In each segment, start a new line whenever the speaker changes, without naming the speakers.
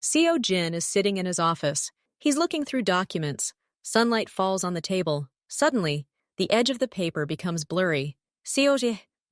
Seo Jin is sitting in his office. He's looking through documents. Sunlight falls on the table. Suddenly, the edge of the paper becomes blurry.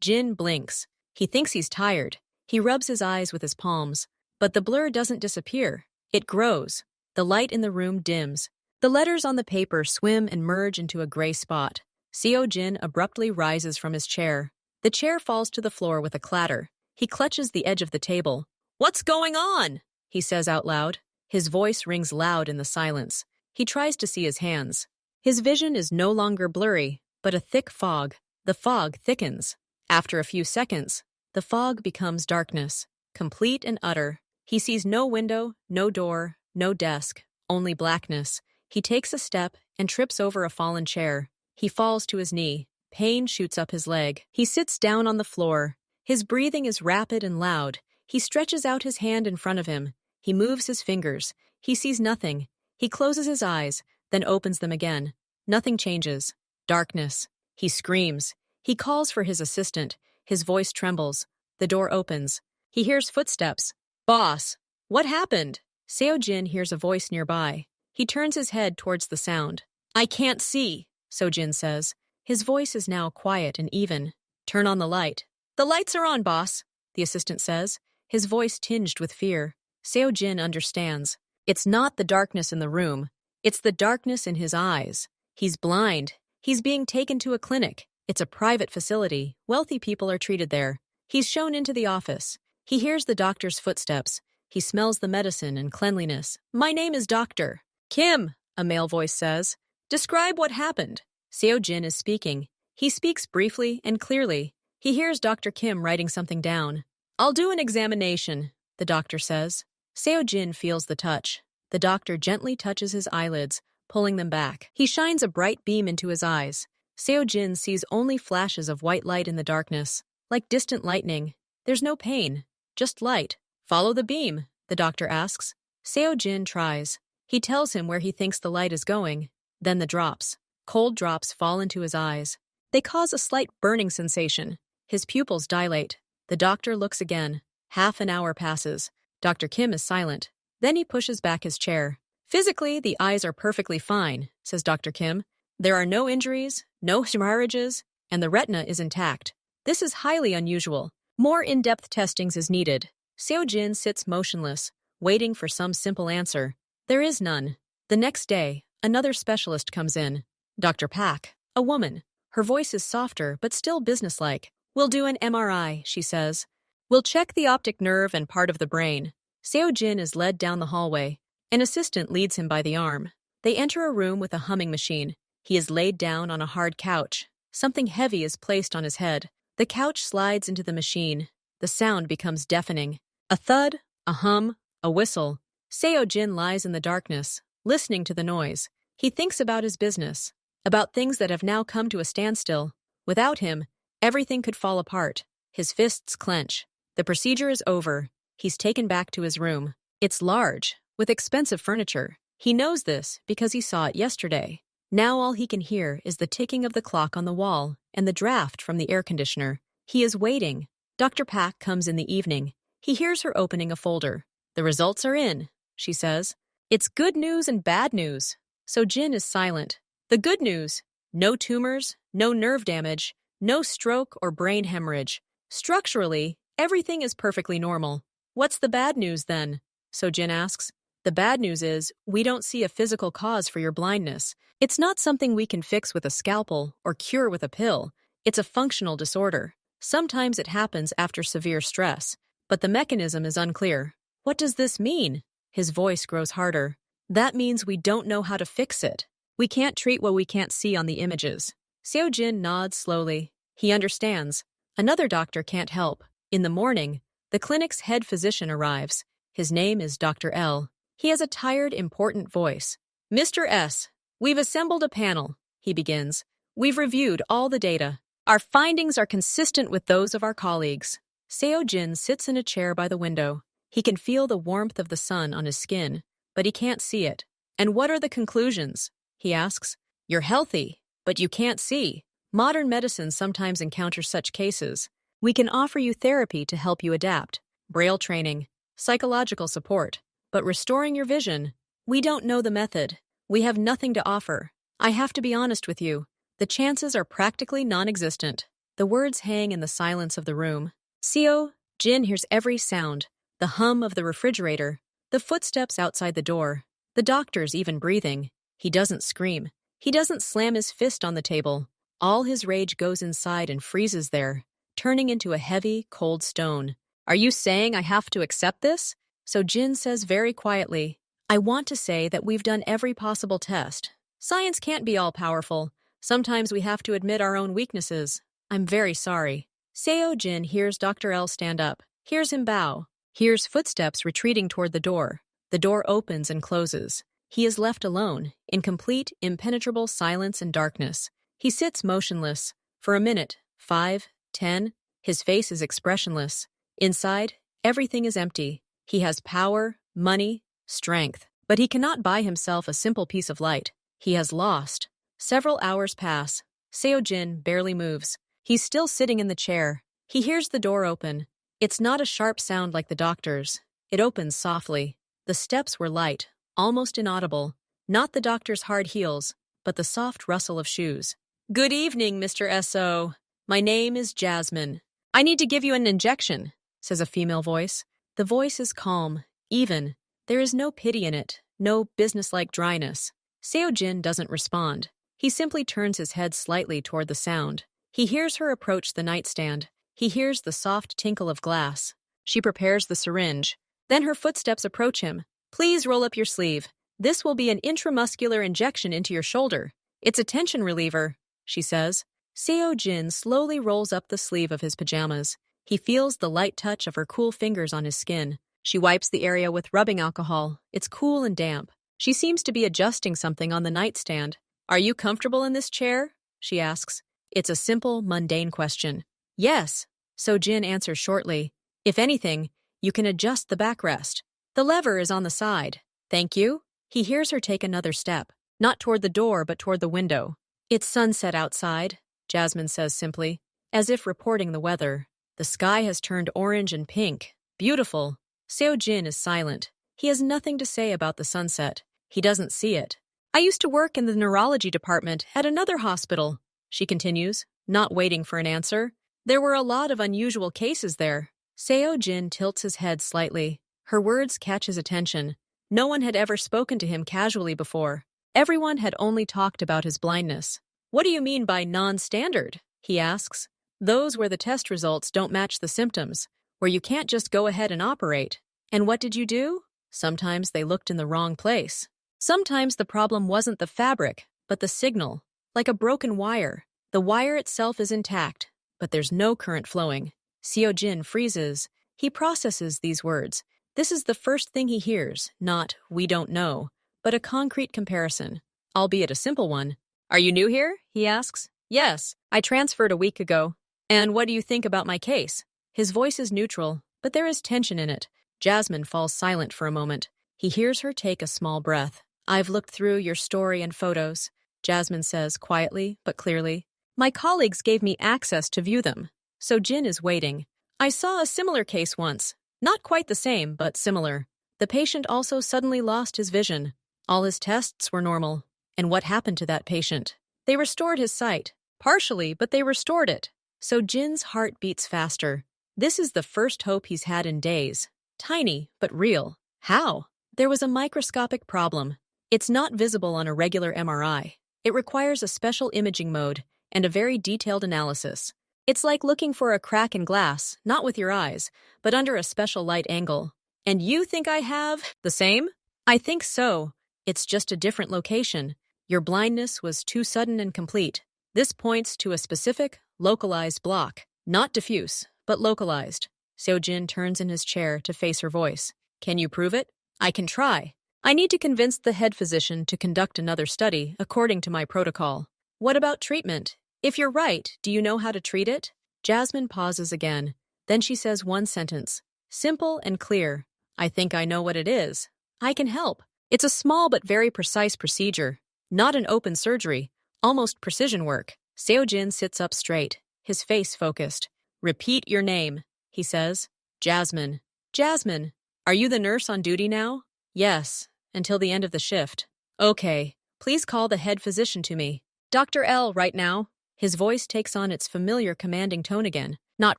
Jin blinks. He thinks he's tired. He rubs his eyes with his palms. But the blur doesn't disappear. It grows. The light in the room dims. The letters on the paper swim and merge into a gray spot. Seo Jin abruptly rises from his chair. The chair falls to the floor with a clatter. He clutches the edge of the table. "What's going on?" he says out loud. His voice rings loud in the silence. He tries to see his hands. His vision is no longer blurry, but a thick fog. The fog thickens. After a few seconds, the fog becomes darkness, complete and utter. He sees no window, no door, no desk, only blackness. He takes a step and trips over a fallen chair. He falls to his knee. Pain shoots up his leg. He sits down on the floor. His breathing is rapid and loud. He stretches out his hand in front of him. He moves his fingers. He sees nothing. He closes his eyes, then opens them again. Nothing changes. Darkness. He screams. He calls for his assistant. His voice trembles. The door opens. He hears footsteps. "Boss, what happened?" Seo Jin hears a voice nearby. He turns his head towards the sound. "I can't see," Seo Jin says. His voice is now quiet and even. "Turn on the light." "The lights are on, boss," the assistant says, his voice tinged with fear. Seo Jin understands. It's not the darkness in the room. It's the darkness in his eyes. He's blind. He's being taken to a clinic. It's a private facility. Wealthy people are treated there. He's shown into the office. He hears the doctor's footsteps. He smells the medicine and cleanliness. "My name is Dr. Kim," a male voice says. "Describe what happened." Seo Jin is speaking. He speaks briefly and clearly. He hears Dr. Kim writing something down. "I'll do an examination," the doctor says. Seo Jin feels the touch. The doctor gently touches his eyelids, pulling them back. He shines a bright beam into his eyes. Seo Jin sees only flashes of white light in the darkness, like distant lightning. There's no pain, just light. "Follow the beam," the doctor asks. Seo Jin tries. He tells him where he thinks the light is going. Then the drops. Cold drops fall into his eyes. They cause a slight burning sensation. His pupils dilate. The doctor looks again. Half an hour passes. Dr. Kim is silent. Then he pushes back his chair. "Physically, the eyes are perfectly fine," says Dr. Kim. "There are no injuries, no hemorrhages, and the retina is intact. This is highly unusual. More in-depth testings is needed." Seo Jin sits motionless, waiting for some simple answer. There is none. The next day, another specialist comes in. Dr. Pak, a woman. Her voice is softer, but still businesslike. "We'll do an MRI," she says. "We'll check the optic nerve and part of the brain." Seo Jin is led down the hallway. An assistant leads him by the arm. They enter a room with a humming machine. He is laid down on a hard couch. Something heavy is placed on his head. The couch slides into the machine. The sound becomes deafening. A thud, a hum, a whistle. Seo Jin lies in the darkness, listening to the noise. He thinks about his business, about things that have now come to a standstill. Without him, everything could fall apart. His fists clench. The procedure is over. He's taken back to his room. It's large, with expensive furniture. He knows this because he saw it yesterday. Now all he can hear is the ticking of the clock on the wall and the draft from the air conditioner. He is waiting. Dr. Pak comes in the evening. He hears her opening a folder. "The results are in," she says. "It's good news and bad news." So Jin is silent. The good news: no tumors, no nerve damage, no stroke or brain hemorrhage. Structurally, everything is perfectly normal. "What's the bad news then?" So Jin asks. "The bad news is we don't see a physical cause for your blindness. It's not something we can fix with a scalpel or cure with a pill. It's a functional disorder. Sometimes it happens after severe stress, but the mechanism is unclear." "What does this mean?" His voice grows harder. "That means we don't know how to fix it. We can't treat what we can't see on the images." Seo Jin nods slowly. He understands. Another doctor can't help. In the morning, the clinic's head physician arrives. His name is Dr. L. He has a tired, important voice. "Mr. S, we've assembled a panel," he begins. "We've reviewed all the data. Our findings are consistent with those of our colleagues." Seo Jin sits in a chair by the window. He can feel the warmth of the sun on his skin, but he can't see it. "And what are the conclusions?" he asks. "You're healthy, but you can't see. Modern medicine sometimes encounters such cases. We can offer you therapy to help you adapt, braille training, psychological support. But restoring your vision? We don't know the method. We have nothing to offer. I have to be honest with you. The chances are practically non-existent. The words hang in the silence of the room. Seo Jin hears every sound. The hum of the refrigerator. The footsteps outside the door. The doctor's even breathing. He doesn't scream. He doesn't slam his fist on the table. All his rage goes inside and freezes there, turning into a heavy, cold stone. Are you saying I have to accept this? So Jin says very quietly, I want to say that we've done every possible test. Science can't be all-powerful. Sometimes we have to admit our own weaknesses. I'm very sorry. Seo Jin hears Dr. L stand up, hears him bow, hears footsteps retreating toward the door. The door opens and closes. He is left alone, in complete, impenetrable silence and darkness. He sits motionless. For a minute, 5, 10, his face is expressionless. Inside, everything is empty. He has power, money, strength, but he cannot buy himself a simple piece of light. He has lost. Several hours pass. Seo Jin barely moves. He's still sitting in the chair. He hears the door open. It's not a sharp sound like the doctor's. It opens softly. The steps were light, almost inaudible. Not the doctor's hard heels, but the soft rustle of shoes. Good evening, Mr. S.O. My name is Jasmine. I need to give you an injection, says a female voice. The voice is calm, even. There is no pity in it, no businesslike dryness. Seo Jin doesn't respond. He simply turns his head slightly toward the sound. He hears her approach the nightstand. He hears the soft tinkle of glass. She prepares the syringe. Then her footsteps approach him. Please roll up your sleeve. This will be an intramuscular injection into your shoulder. It's a tension reliever, she says. Seo Jin slowly rolls up the sleeve of his pajamas. He feels the light touch of her cool fingers on his skin. She wipes the area with rubbing alcohol. It's cool and damp. She seems to be adjusting something on the nightstand. Are you comfortable in this chair? She asks. It's a simple, mundane question. Yes, So Jin answers shortly. If anything, you can adjust the backrest. The lever is on the side. Thank you. He hears her take another step, not toward the door but toward the window. It's sunset outside, Jasmine says simply, as if reporting the weather. The sky has turned orange and pink. Beautiful. Seo Jin is silent. He has nothing to say about the sunset. He doesn't see it. I used to work in the neurology department at another hospital, she continues, not waiting for an answer. There were a lot of unusual cases there. Seo Jin tilts his head slightly. Her words catch his attention. No one had ever spoken to him casually before. Everyone had only talked about his blindness. What do you mean by non-standard? He asks. Those where the test results don't match the symptoms, where you can't just go ahead and operate. And what did you do? Sometimes they looked in the wrong place. Sometimes the problem wasn't the fabric, but the signal, like a broken wire. The wire itself is intact, but there's no current flowing. Seo Jin freezes. He processes these words. This is the first thing he hears, not "we don't know," but a concrete comparison, albeit a simple one. Are you new here? He asks. Yes, I transferred a week ago. And what do you think about my case? His voice is neutral, but there is tension in it. Jasmine falls silent for a moment. He hears her take a small breath. I've looked through your story and photos, Jasmine says quietly but clearly. My colleagues gave me access to view them. So Jin is waiting. I saw a similar case once. Not quite the same, but similar. The patient also suddenly lost his vision. All his tests were normal. And what happened to that patient? They restored his sight. Partially, but they restored it. So Jin's heart beats faster. This is the first hope he's had in days. Tiny, but real. How? There was a microscopic problem. It's not visible on a regular MRI. It requires a special imaging mode and a very detailed analysis. It's like looking for a crack in glass, not with your eyes, but under a special light angle. And you think I have the same? I think so. It's just a different location. Your blindness was too sudden and complete. This points to a specific, localized block. Not diffuse, but localized. Seo Jin turns in his chair to face her voice. Can you prove it? I can try. I need to convince the head physician to conduct another study according to my protocol. What about treatment? If you're right, do you know how to treat it? Jasmine pauses again. Then she says one sentence. Simple and clear. I think I know what it is. I can help. It's a small but very precise procedure. Not an open surgery. Almost precision work. Seo Jin sits up straight, his face focused. Repeat your name, he says. Jasmine. Jasmine. Are you the nurse on duty now? Yes, until the end of the shift. Okay, please call the head physician to me. Dr. L, right now. His voice takes on its familiar commanding tone again. Not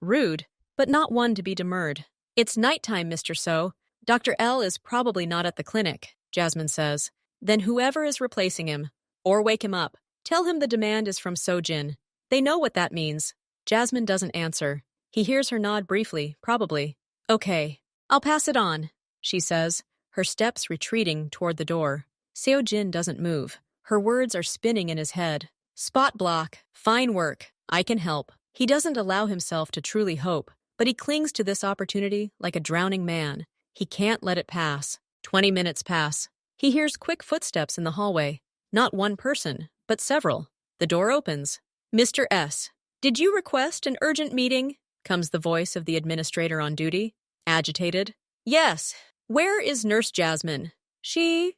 rude, but not one to be demurred. It's nighttime, Mr. So. Dr. L is probably not at the clinic, Jasmine says. Then whoever is replacing him, or wake him up, tell him the demand is from So-jin. They know what that means. Jasmine doesn't answer. He hears her nod briefly, probably. Okay, I'll pass it on, she says, her steps retreating toward the door. Seo-jin doesn't move. Her words are spinning in his head. Spot block, fine work, I can help. He doesn't allow himself to truly hope, but he clings to this opportunity like a drowning man. He can't let it pass. 20 minutes pass. He hears quick footsteps in the hallway. Not one person, but several. The door opens. Mr. S., did you request an urgent meeting? Comes the voice of the administrator on duty. Agitated. Yes. Where is Nurse Jasmine? She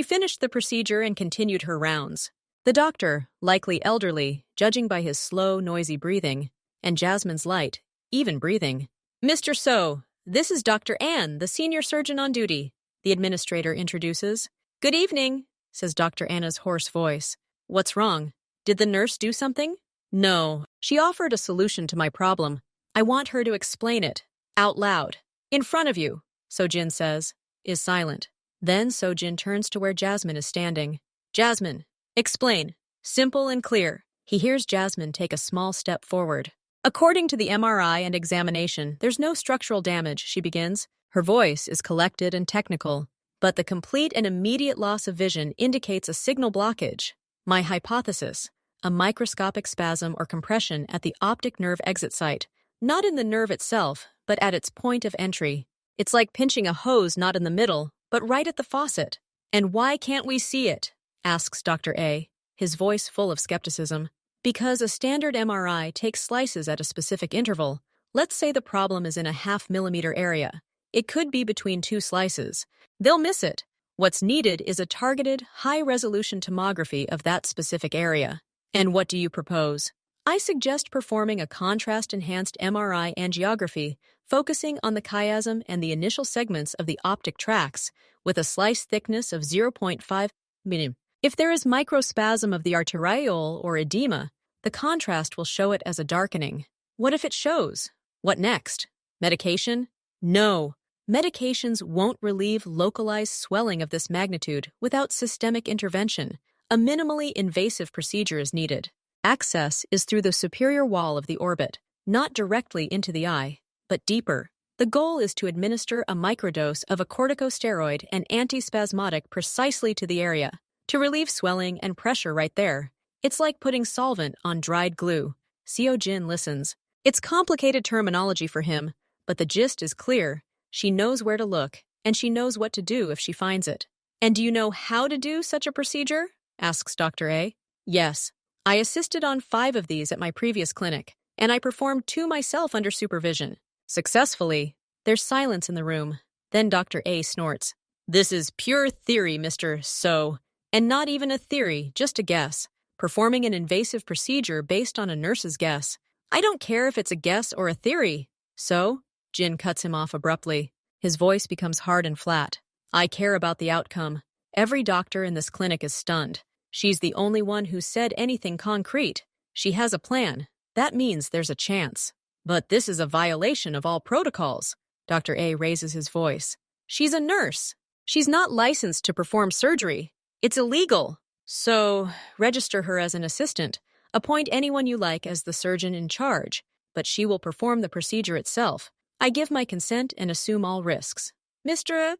finished the procedure and continued her rounds. The doctor, likely elderly, judging by his slow, noisy breathing, and Jasmine's light, even breathing. Mr. So, this is Dr. Ann, the senior surgeon on duty, the administrator introduces. Good evening, says Dr. Anna's hoarse voice. What's wrong? Did the nurse do something? No, she offered a solution to my problem. I want her to explain it, out loud, in front of you, So-jin says, is silent. Then So-jin turns to where Jasmine is standing. Jasmine, explain. Simple and clear. He hears Jasmine take a small step forward. According to the MRI and examination, there's no structural damage, she begins. Her voice is collected and technical, but the complete and immediate loss of vision indicates a signal blockage. My hypothesis, a microscopic spasm or compression at the optic nerve exit site, not in the nerve itself, but at its point of entry. It's like pinching a hose not in the middle, but right at the faucet. And why can't we see it? Asks Dr. A, his voice full of skepticism. Because a standard MRI takes slices at a specific interval. Let's say the problem is in a 0.5 millimeter area. It could be between 2 slices. They'll miss it. What's needed is a targeted, high-resolution tomography of that specific area. And what do you propose? I suggest performing a contrast-enhanced MRI angiography, focusing on the chiasm and the initial segments of the optic tracts, with a slice thickness of 0.5 mm. If there is microspasm of the arteriole or edema, the contrast will show it as a darkening. What if it shows? What next? Medication? No. Medications won't relieve localized swelling of this magnitude without systemic intervention. A minimally invasive procedure is needed. Access is through the superior wall of the orbit, not directly into the eye, but deeper. The goal is to administer a microdose of a corticosteroid and antispasmodic precisely to the area, to relieve swelling and pressure right there. It's like putting solvent on dried glue. Seo-jin listens. It's complicated terminology for him, but the gist is clear. She knows where to look, and she knows what to do if she finds it. And do you know how to do such a procedure? Asks Dr. A. Yes. I assisted on 5 of these at my previous clinic, and I performed 2 myself under supervision. Successfully. There's silence in the room. Then Dr. A snorts. This is pure theory, Mr. So. And not even a theory, just a guess. Performing an invasive procedure based on a nurse's guess. I don't care if it's a guess or a theory. So? Jin cuts him off abruptly. His voice becomes hard and flat. I care about the outcome. Every doctor in this clinic is stunned. She's the only one who said anything concrete. She has a plan. That means there's a chance. But this is a violation of all protocols. Dr. A raises his voice. She's a nurse. She's not licensed to perform surgery. It's illegal. So, register her as an assistant. Appoint anyone you like as the surgeon in charge, but she will perform the procedure itself. I give my consent and assume all risks. Mr.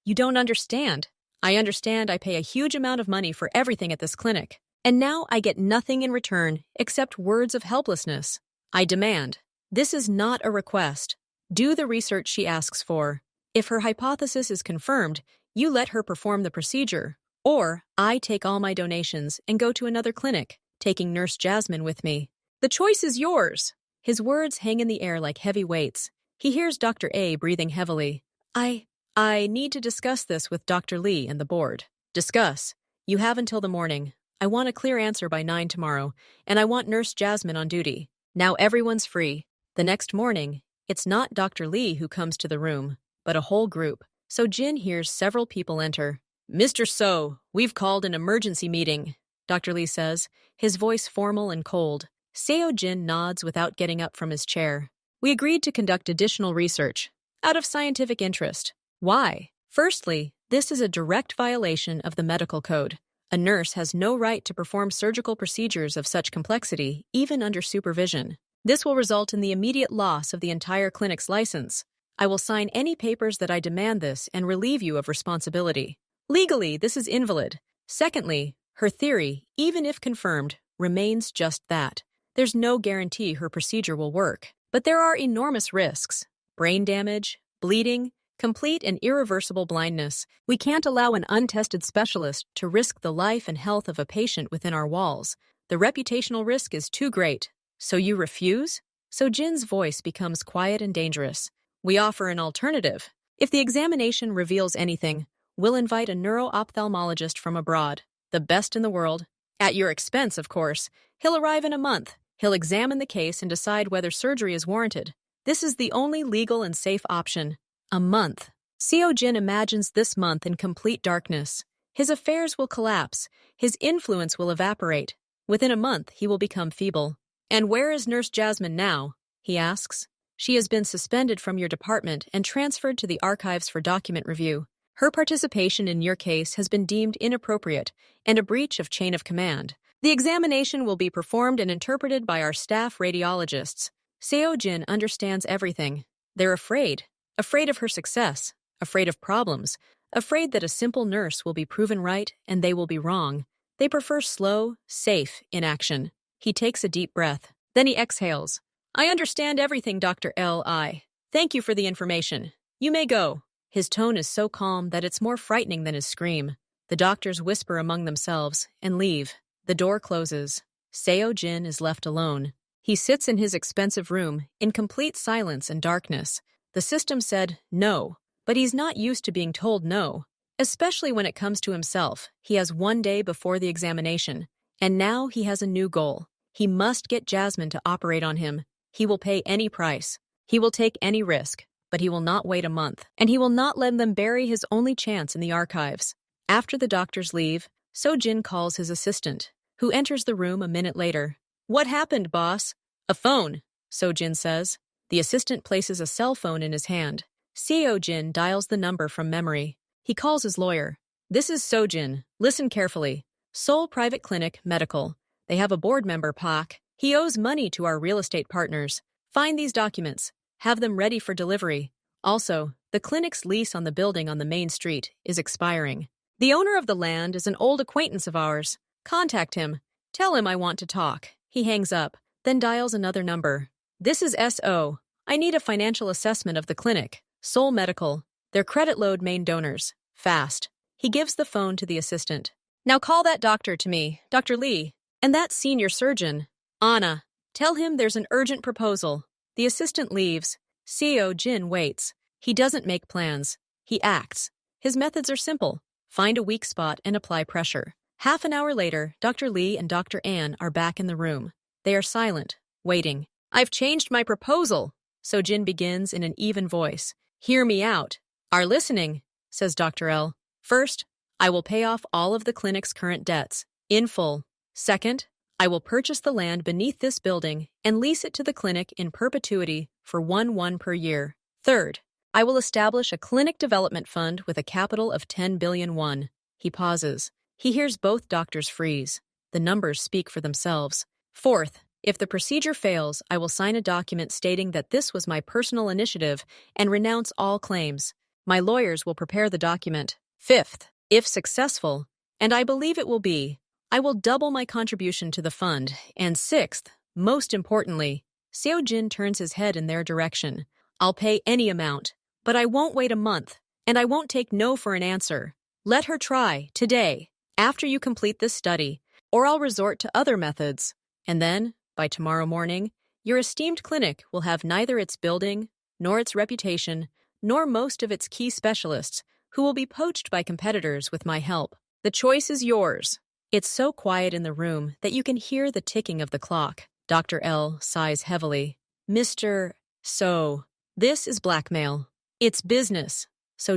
You don't understand. I understand I pay a huge amount of money for everything at this clinic, and now I get nothing in return except words of helplessness. I demand. This is not a request. Do the research she asks for. If her hypothesis is confirmed, you let her perform the procedure, or I take all my donations and go to another clinic, taking Nurse Jasmine with me. The choice is yours. His words hang in the air like heavy weights. He hears Dr. A breathing heavily. I need to discuss this with Dr. Lee and the board. Discuss. You have until the morning. I want a clear answer by 9 tomorrow, and I want Nurse Jasmine on duty. Now everyone's free. The next morning, it's not Dr. Lee who comes to the room, but a whole group. So Jin hears several people enter. Mr. So, we've called an emergency meeting, Dr. Lee says, his voice formal and cold. Seo Jin nods without getting up from his chair. We agreed to conduct additional research, out of scientific interest. Why? Firstly, this is a direct violation of the medical code. A nurse has no right to perform surgical procedures of such complexity, even under supervision. This will result in the immediate loss of the entire clinic's license. I will sign any papers that I demand this and relieve you of responsibility. Legally, this is invalid. Secondly, her theory, even if confirmed, remains just that. There's no guarantee her procedure will work. But there are enormous risks. Brain damage, bleeding, complete and irreversible blindness. We can't allow an untested specialist to risk the life and health of a patient within our walls. The reputational risk is too great. So you refuse? So Jin's voice becomes quiet and dangerous. We offer an alternative. If the examination reveals anything, we'll invite a neuro-ophthalmologist from abroad, the best in the world. At your expense, of course. He'll arrive in a month. He'll examine the case and decide whether surgery is warranted. This is the only legal and safe option. A month. Seo Jin imagines this month in complete darkness. His affairs will collapse. His influence will evaporate. Within a month, he will become feeble. And where is Nurse Jasmine now? He asks. She has been suspended from your department and transferred to the archives for document review. Her participation in your case has been deemed inappropriate and a breach of chain of command. The examination will be performed and interpreted by our staff radiologists. Seo Jin understands everything. They're afraid of her success, afraid of problems, afraid that a simple nurse will be proven right and they will be wrong. They prefer slow, safe inaction. He takes a deep breath. Then he exhales. I understand everything, Dr. Li. Thank you for the information. You may go. His tone is so calm that it's more frightening than his scream. The doctors whisper among themselves and leave. The door closes. Seo Jin is left alone. He sits in his expensive room, in complete silence and darkness. The system said no, but he's not used to being told no, especially when it comes to himself. He has one day before the examination, and now he has a new goal. He must get Jasmine to operate on him. He will pay any price. He will take any risk, but he will not wait a month, and he will not let them bury his only chance in the archives. After the doctors leave, Seo Jin calls his assistant, who enters the room a minute later. What happened, boss? A phone, Seo Jin says. The assistant places a cell phone in his hand. Seo Jin dials the number from memory. He calls his lawyer. This is Seo Jin. Listen carefully. Seoul Private Clinic Medical. They have a board member, Pak. He owes money to our real estate partners. Find these documents. Have them ready for delivery. Also, the clinic's lease on the building on the main street is expiring. The owner of the land is an old acquaintance of ours. Contact him. Tell him I want to talk. He hangs up, then dials another number. This is S.O. I need a financial assessment of the clinic. Seoul Medical. Their credit load main donors. Fast. He gives the phone to the assistant. Now call that doctor to me, Dr. Lee, and that senior surgeon, Anna. Tell him there's an urgent proposal. The assistant leaves. Seo Jin waits. He doesn't make plans. He acts. His methods are simple. Find a weak spot and apply pressure. Half an hour later, Dr. Lee and Dr. Ann are back in the room. They are silent, waiting. I've changed my proposal, Seo Jin begins in an even voice. Hear me out. Are listening, says Dr. L. First, I will pay off all of the clinic's current debts, in full. Second, I will purchase the land beneath this building and lease it to the clinic in perpetuity for one per year. Third, I will establish a clinic development fund with a capital of 10 billion won. He pauses. He hears both doctors freeze. The numbers speak for themselves. Fourth, if the procedure fails, I will sign a document stating that this was my personal initiative and renounce all claims. My lawyers will prepare the document. Fifth, if successful, and I believe it will be, I will double my contribution to the fund. And sixth, most importantly, Seo Jin turns his head in their direction. I'll pay any amount, but I won't wait a month, and I won't take no for an answer. Let her try, today, after you complete this study, or I'll resort to other methods. And then, by tomorrow morning, your esteemed clinic will have neither its building, nor its reputation, nor most of its key specialists, who will be poached by competitors with my help. The choice is yours. It's so quiet in the room that you can hear the ticking of the clock. Dr. L sighs heavily. Mr. So, this is blackmail. It's business.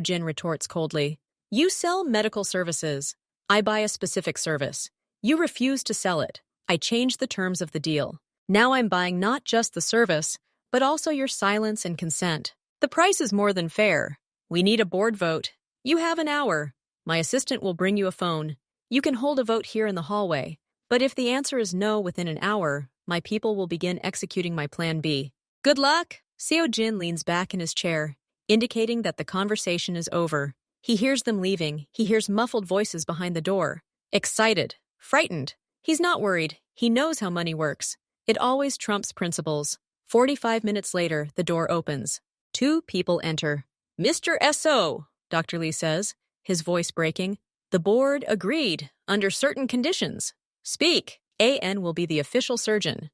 Jin retorts coldly. You sell medical services. I buy a specific service. You refuse to sell it. I change the terms of the deal. Now I'm buying not just the service, but also your silence and consent. The price is more than fair. We need a board vote. You have an hour. My assistant will bring you a phone. You can hold a vote here in the hallway. But if the answer is no within an hour, my people will begin executing my plan B. Good luck! Jin leans back in his chair, indicating that the conversation is over. He hears them leaving. He hears muffled voices behind the door. Excited. Frightened. He's not worried. He knows how money works. It always trumps principles. 45 minutes later, the door opens. 2 people enter. Mr. S.O., Dr. Lee says, his voice breaking. The board agreed, under certain conditions. Speak. A.N. will be the official surgeon.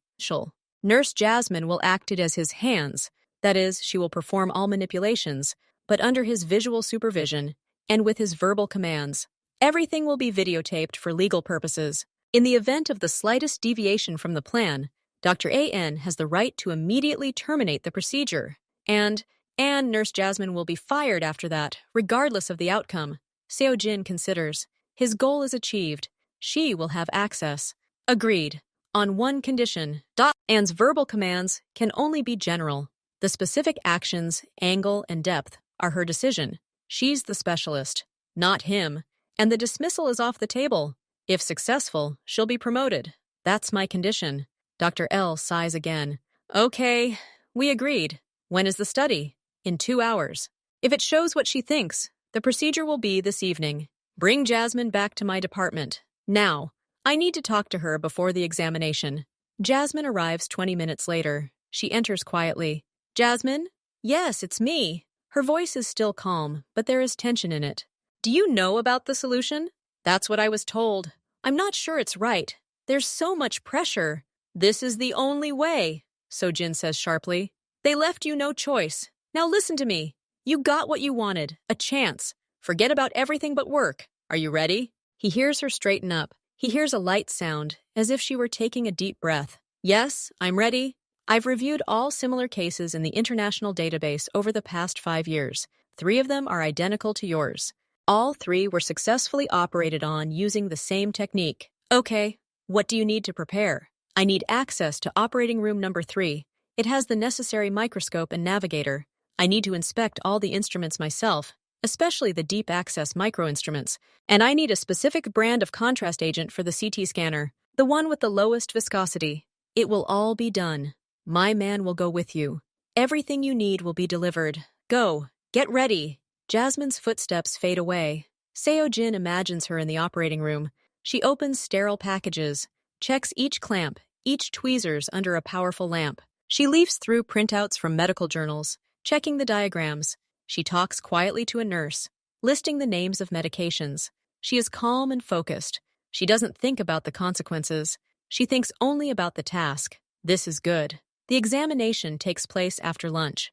Nurse Jasmine will act as his hands. That is, she will perform all manipulations, but under his visual supervision and with his verbal commands. Everything will be videotaped for legal purposes. In the event of the slightest deviation from the plan, Dr. A.N. has the right to immediately terminate the procedure. And Nurse Jasmine will be fired after that, regardless of the outcome. Jin considers. His goal is achieved. She will have access. Agreed. On one condition. Anne's verbal commands can only be general. The specific actions, angle, and depth are her decision. She's the specialist, not him. And the dismissal is off the table. If successful, she'll be promoted. That's my condition. Dr. L sighs again. Okay, we agreed. When is the study? In 2 hours. If it shows what she thinks, the procedure will be this evening. Bring Jasmine back to my department. Now, I need to talk to her before the examination. Jasmine arrives 20 minutes later. She enters quietly. Jasmine? Yes, it's me. Her voice is still calm, but there is tension in it. Do you know about the solution? That's what I was told. I'm not sure it's right. There's so much pressure. This is the only way, Jin says sharply. They left you no choice. Now listen to me. You got what you wanted, a chance. Forget about everything but work. Are you ready? He hears her straighten up. He hears a light sound, as if she were taking a deep breath. Yes, I'm ready. I've reviewed all similar cases in the international database over the past 5 years. 3 of them are identical to yours. All 3 were successfully operated on using the same technique. Okay, what do you need to prepare? I need access to operating room number 3. It has the necessary microscope and navigator. I need to inspect all the instruments myself, especially the deep access micro-instruments. And I need a specific brand of contrast agent for the CT scanner, the one with the lowest viscosity. It will all be done. My man will go with you. Everything you need will be delivered. Go, get ready. Jasmine's footsteps fade away. Jin imagines her in the operating room. She opens sterile packages, checks each clamp, each tweezers under a powerful lamp. She leafs through printouts from medical journals, checking the diagrams. She talks quietly to a nurse, listing the names of medications. She is calm and focused. She doesn't think about the consequences. She thinks only about the task. This is good. The examination takes place after lunch.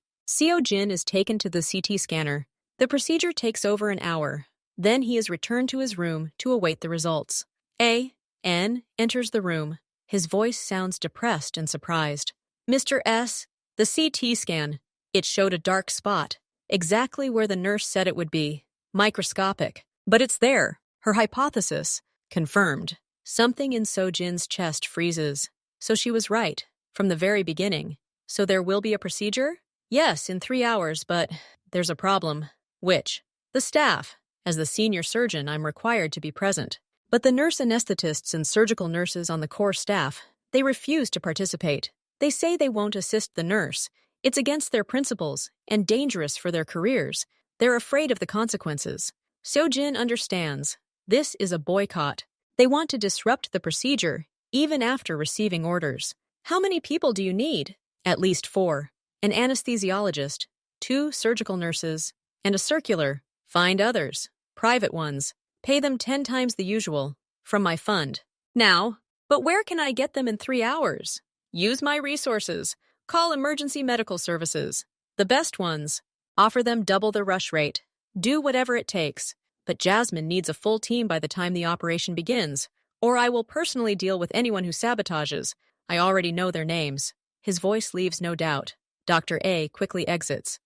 Jin is taken to the CT scanner. The procedure takes over an hour. Then he is returned to his room to await the results. A.N. enters the room. His voice sounds depressed and surprised. Mr. S., the CT scan. It showed a dark spot, exactly where the nurse said it would be. Microscopic. But it's there. Her hypothesis. Confirmed. Something in Jin's chest freezes. So she was right, from the very beginning. So there will be a procedure? Yes, in 3 hours, but there's a problem. Which? The staff. As the senior surgeon, I'm required to be present. But the nurse anesthetists and surgical nurses on the core staff, they refuse to participate. They say they won't assist the nurse. It's against their principles and dangerous for their careers. They're afraid of the consequences. Jin understands. This is a boycott. They want to disrupt the procedure, even after receiving orders. How many people do you need? At least 4. An anesthesiologist, 2 surgical nurses, and a circular. Find others. Private ones. Pay them 10 times the usual. From my fund. Now, but where can I get them in 3 hours? Use my resources. Call emergency medical services. The best ones. Offer them double the rush rate. Do whatever it takes. But Jasmine needs a full team by the time the operation begins, or I will personally deal with anyone who sabotages. I already know their names. His voice leaves no doubt. Dr. A quickly exits.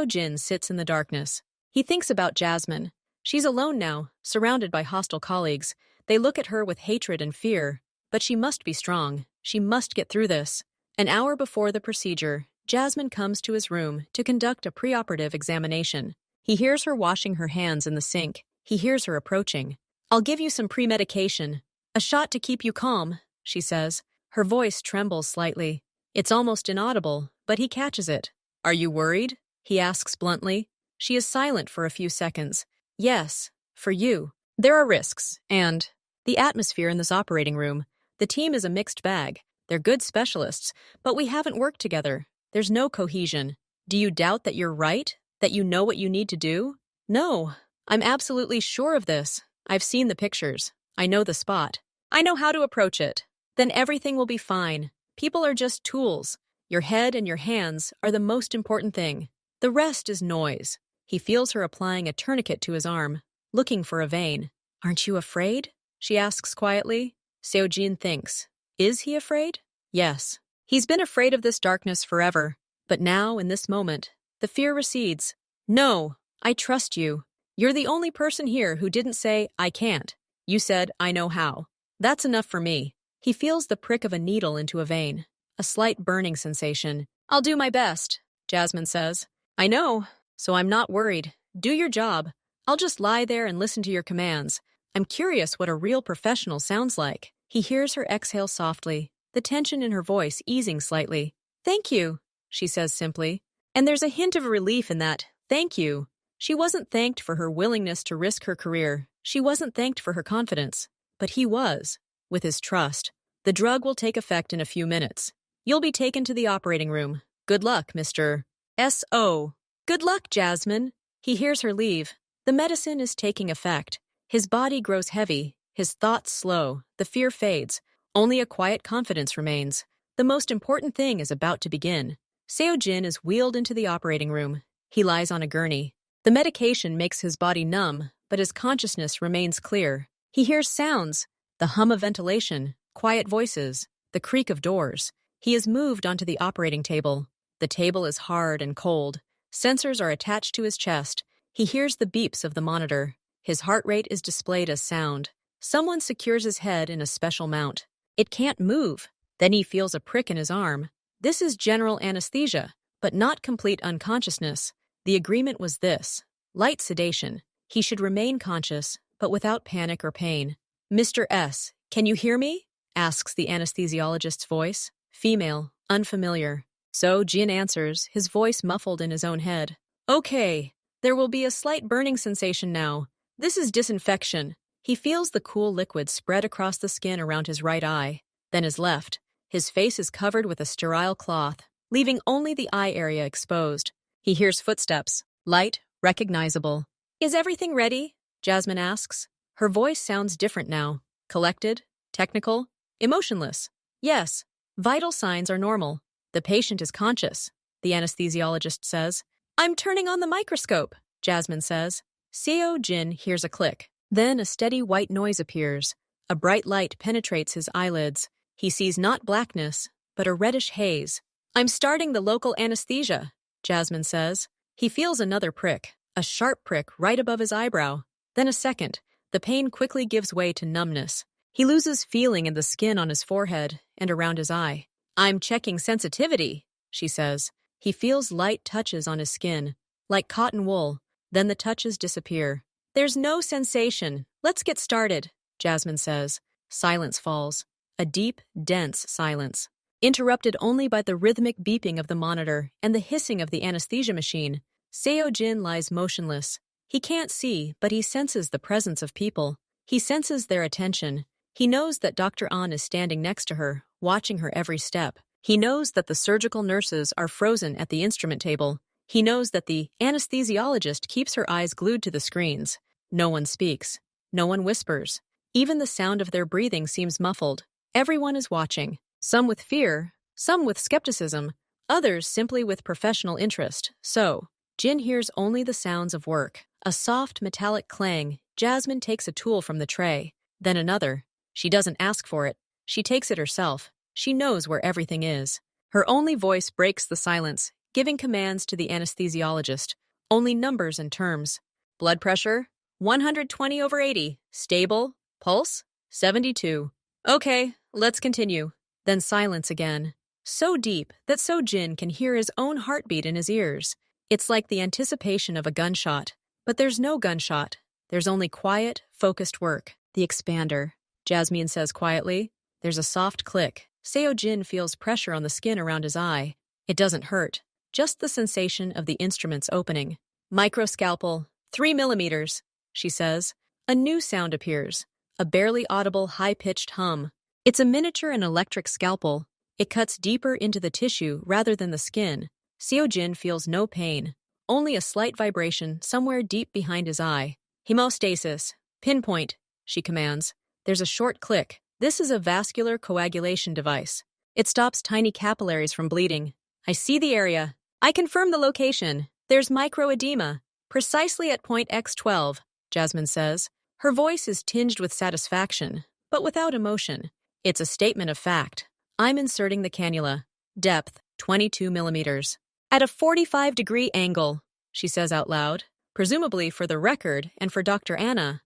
Jin sits in the darkness. He thinks about Jasmine. She's alone now, surrounded by hostile colleagues. They look at her with hatred and fear. But she must be strong. She must get through this. An hour before the procedure, Jasmine comes to his room to conduct a preoperative examination. He hears her washing her hands in the sink. He hears her approaching. "I'll give you some pre-medication. A shot to keep you calm," she says. Her voice trembles slightly. It's almost inaudible, but he catches it. "Are you worried?" he asks bluntly. She is silent for a few seconds. "Yes, for you. There are risks, and..." The atmosphere in this operating room. The team is a mixed bag. They're good specialists, but we haven't worked together. There's no cohesion. Do you doubt that you're right? That you know what you need to do? No, I'm absolutely sure of this. I've seen the pictures. I know the spot. I know how to approach it. Then everything will be fine. People are just tools. Your head and your hands are the most important thing. The rest is noise. He feels her applying a tourniquet to his arm, looking for a vein. "Aren't you afraid?" she asks quietly. Seo-jin thinks. Is he afraid? Yes. He's been afraid of this darkness forever. But now, in this moment, the fear recedes. "No, I trust you. You're the only person here who didn't say, 'I can't.' You said, 'I know how.' That's enough for me." He feels the prick of a needle into a vein. A slight burning sensation. "I'll do my best," Jasmine says. "I know, so I'm not worried. Do your job. I'll just lie there and listen to your commands. I'm curious what a real professional sounds like." He hears her exhale softly, the tension in her voice easing slightly. "Thank you," she says simply. And there's a hint of relief in that, "thank you." She wasn't thanked for her willingness to risk her career. She wasn't thanked for her confidence. But he was, with his trust. "The drug will take effect in a few minutes. You'll be taken to the operating room. Good luck, Mr. S.O. "Good luck, Jasmine." He hears her leave. The medicine is taking effect. His body grows heavy, his thoughts slow, the fear fades. Only a quiet confidence remains. The most important thing is about to begin. Seo-jin is wheeled into the operating room. He lies on a gurney. The medication makes his body numb, but his consciousness remains clear. He hears sounds, the hum of ventilation, quiet voices, the creak of doors. He is moved onto the operating table. The table is hard and cold. Sensors are attached to his chest. He hears the beeps of the monitor. His heart rate is displayed as sound. Someone secures his head in a special mount. It can't move. Then he feels a prick in his arm. This is general anesthesia, but not complete unconsciousness. The agreement was this: light sedation. He should remain conscious, but without panic or pain. "Mr. S., can you hear me?" asks the anesthesiologist's voice. Female, unfamiliar. So Jin answers, his voice muffled in his own head. "Okay, there will be a slight burning sensation now. This is disinfection." He feels the cool liquid spread across the skin around his right eye, then his left. His face is covered with a sterile cloth, leaving only the eye area exposed. He hears footsteps, light, recognizable. "Is everything ready?" Jasmine asks. Her voice sounds different now. Collected, technical, emotionless. "Yes, vital signs are normal. The patient is conscious," the anesthesiologist says. "I'm turning on the microscope," Jasmine says. Seo-jin hears a click. Then a steady white noise appears. A bright light penetrates his eyelids. He sees not blackness, but a reddish haze. "I'm starting the local anesthesia," Jasmine says. He feels another prick, a sharp prick right above his eyebrow. Then a second. The pain quickly gives way to numbness. He loses feeling in the skin on his forehead and around his eye. "I'm checking sensitivity," she says. He feels light touches on his skin, like cotton wool. Then the touches disappear. "There's no sensation. Let's get started," Jasmine says. Silence falls. A deep, dense silence, interrupted only by the rhythmic beeping of the monitor and the hissing of the anesthesia machine. Seo-jin lies motionless. He can't see, but he senses the presence of people. He senses their attention. He knows that Dr. An is standing next to her, watching her every step. He knows that the surgical nurses are frozen at the instrument table. He knows that the anesthesiologist keeps her eyes glued to the screens. No one speaks. No one whispers. Even the sound of their breathing seems muffled. Everyone is watching. Some with fear, some with skepticism, others simply with professional interest. So, Jin hears only the sounds of work. A soft metallic clang. Jasmine takes a tool from the tray. Then another. She doesn't ask for it. She takes it herself. She knows where everything is. Her only voice breaks the silence, giving commands to the anesthesiologist. Only numbers and terms. Blood pressure, 120/80. Stable. Pulse, 72. Okay, let's continue. Then silence again. So deep that Jin can hear his own heartbeat in his ears. It's like the anticipation of a gunshot. But there's no gunshot. There's only quiet, focused work. The expander, Jasmine says quietly. There's a soft click. Jin feels pressure on the skin around his eye. It doesn't hurt, just the sensation of the instruments opening. Microscalpel, 3 millimeters, she says. A new sound appears, a barely audible high-pitched hum. It's a miniature and electric scalpel. It cuts deeper into the tissue rather than the skin. Jin feels no pain, only a slight vibration somewhere deep behind his eye. Hemostasis, pinpoint, she commands. There's a short click. This is a vascular coagulation device. It stops tiny capillaries from bleeding. I see the area. I confirm the location. There's microedema, precisely at point X12, Jasmine says. Her voice is tinged with satisfaction, but without emotion. It's a statement of fact. I'm inserting the cannula. Depth, 22 millimeters. At a 45-degree angle, she says out loud. Presumably for the record and for Dr. Anna,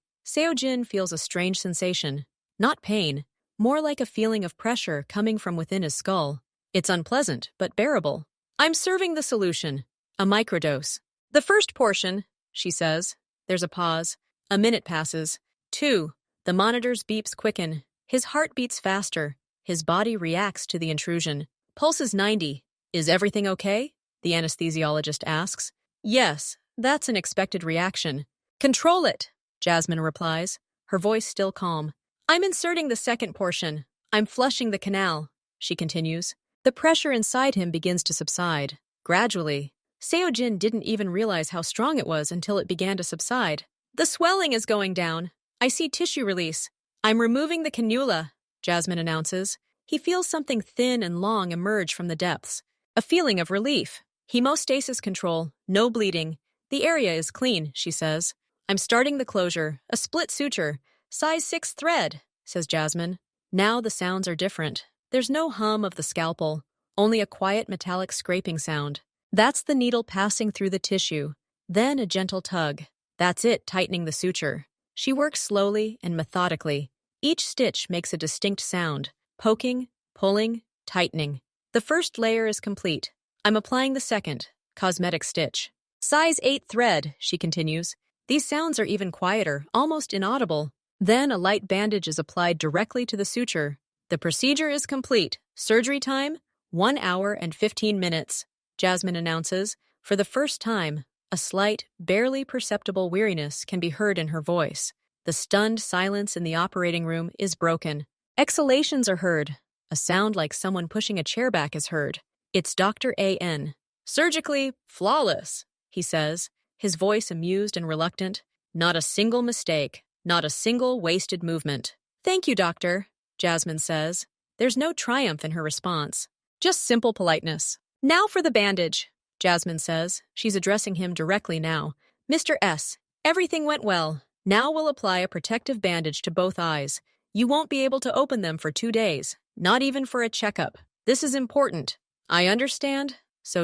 Jin feels a strange sensation. Not pain, more like a feeling of pressure coming from within his skull. It's unpleasant, but bearable. I'm serving the solution. A microdose. The first portion, she says. There's a pause. A minute passes. 2. The monitor's beeps quicken. His heart beats faster. His body reacts to the intrusion. Pulse is 90. Is everything okay? The anesthesiologist asks. Yes, that's an expected reaction. Control it, Jasmine replies, her voice still calm. I'm inserting the second portion. I'm flushing the canal, she continues. The pressure inside him begins to subside. Gradually. Jin didn't even realize how strong it was until it began to subside. The swelling is going down. I see tissue release. I'm removing the cannula, Jasmine announces. He feels something thin and long emerge from the depths. A feeling of relief. Hemostasis control. No bleeding. The area is clean, she says. I'm starting the closure. A split suture. Size 6 thread, says Jasmine. Now the sounds are different. There's no hum of the scalpel, only a quiet metallic scraping sound. That's the needle passing through the tissue. Then a gentle tug. That's it, tightening the suture. She works slowly and methodically. Each stitch makes a distinct sound. Poking, pulling, tightening. The first layer is complete. I'm applying the second, cosmetic stitch. Size 8 thread, she continues. These sounds are even quieter, almost inaudible. Then a light bandage is applied directly to the suture. The procedure is complete. Surgery time, 1 hour and 15 minutes, Jasmine announces. For the first time, a slight, barely perceptible weariness can be heard in her voice. The stunned silence in the operating room is broken. Exhalations are heard. A sound like someone pushing a chair back is heard. It's Dr. A.N. Surgically flawless, he says, his voice amused and reluctant. Not a single mistake, not a single wasted movement. Thank you, doctor, Jasmine says. There's no triumph in her response, just simple politeness. Now for the bandage, Jasmine says. She's addressing him directly now. Mr. S., everything went well. Now we'll apply a protective bandage to both eyes. You won't be able to open them for 2 days, not even for a checkup. This is important. I understand,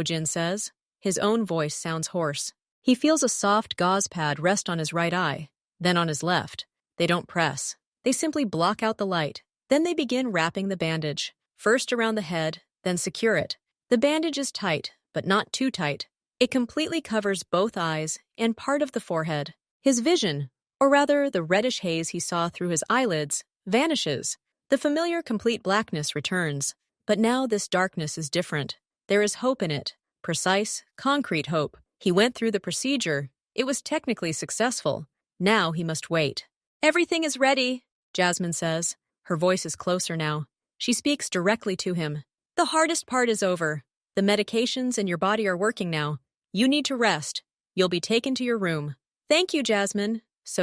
Jin says. His own voice sounds hoarse. He feels a soft gauze pad rest on his right eye, then on his left. They don't press. They simply block out the light. Then they begin wrapping the bandage, first around the head, then secure it. The bandage is tight, but not too tight. It completely covers both eyes and part of the forehead. His vision, or rather the reddish haze he saw through his eyelids, vanishes. The familiar complete blackness returns. But now this darkness is different. There is hope in it. Precise, concrete hope. He went through the procedure. It was technically successful. Now he must wait. Everything is ready, Jasmine says. Her voice is closer now. She speaks directly to him. The hardest part is over. The medications in your body are working now. You need to rest. You'll be taken to your room. Thank you, Jasmine,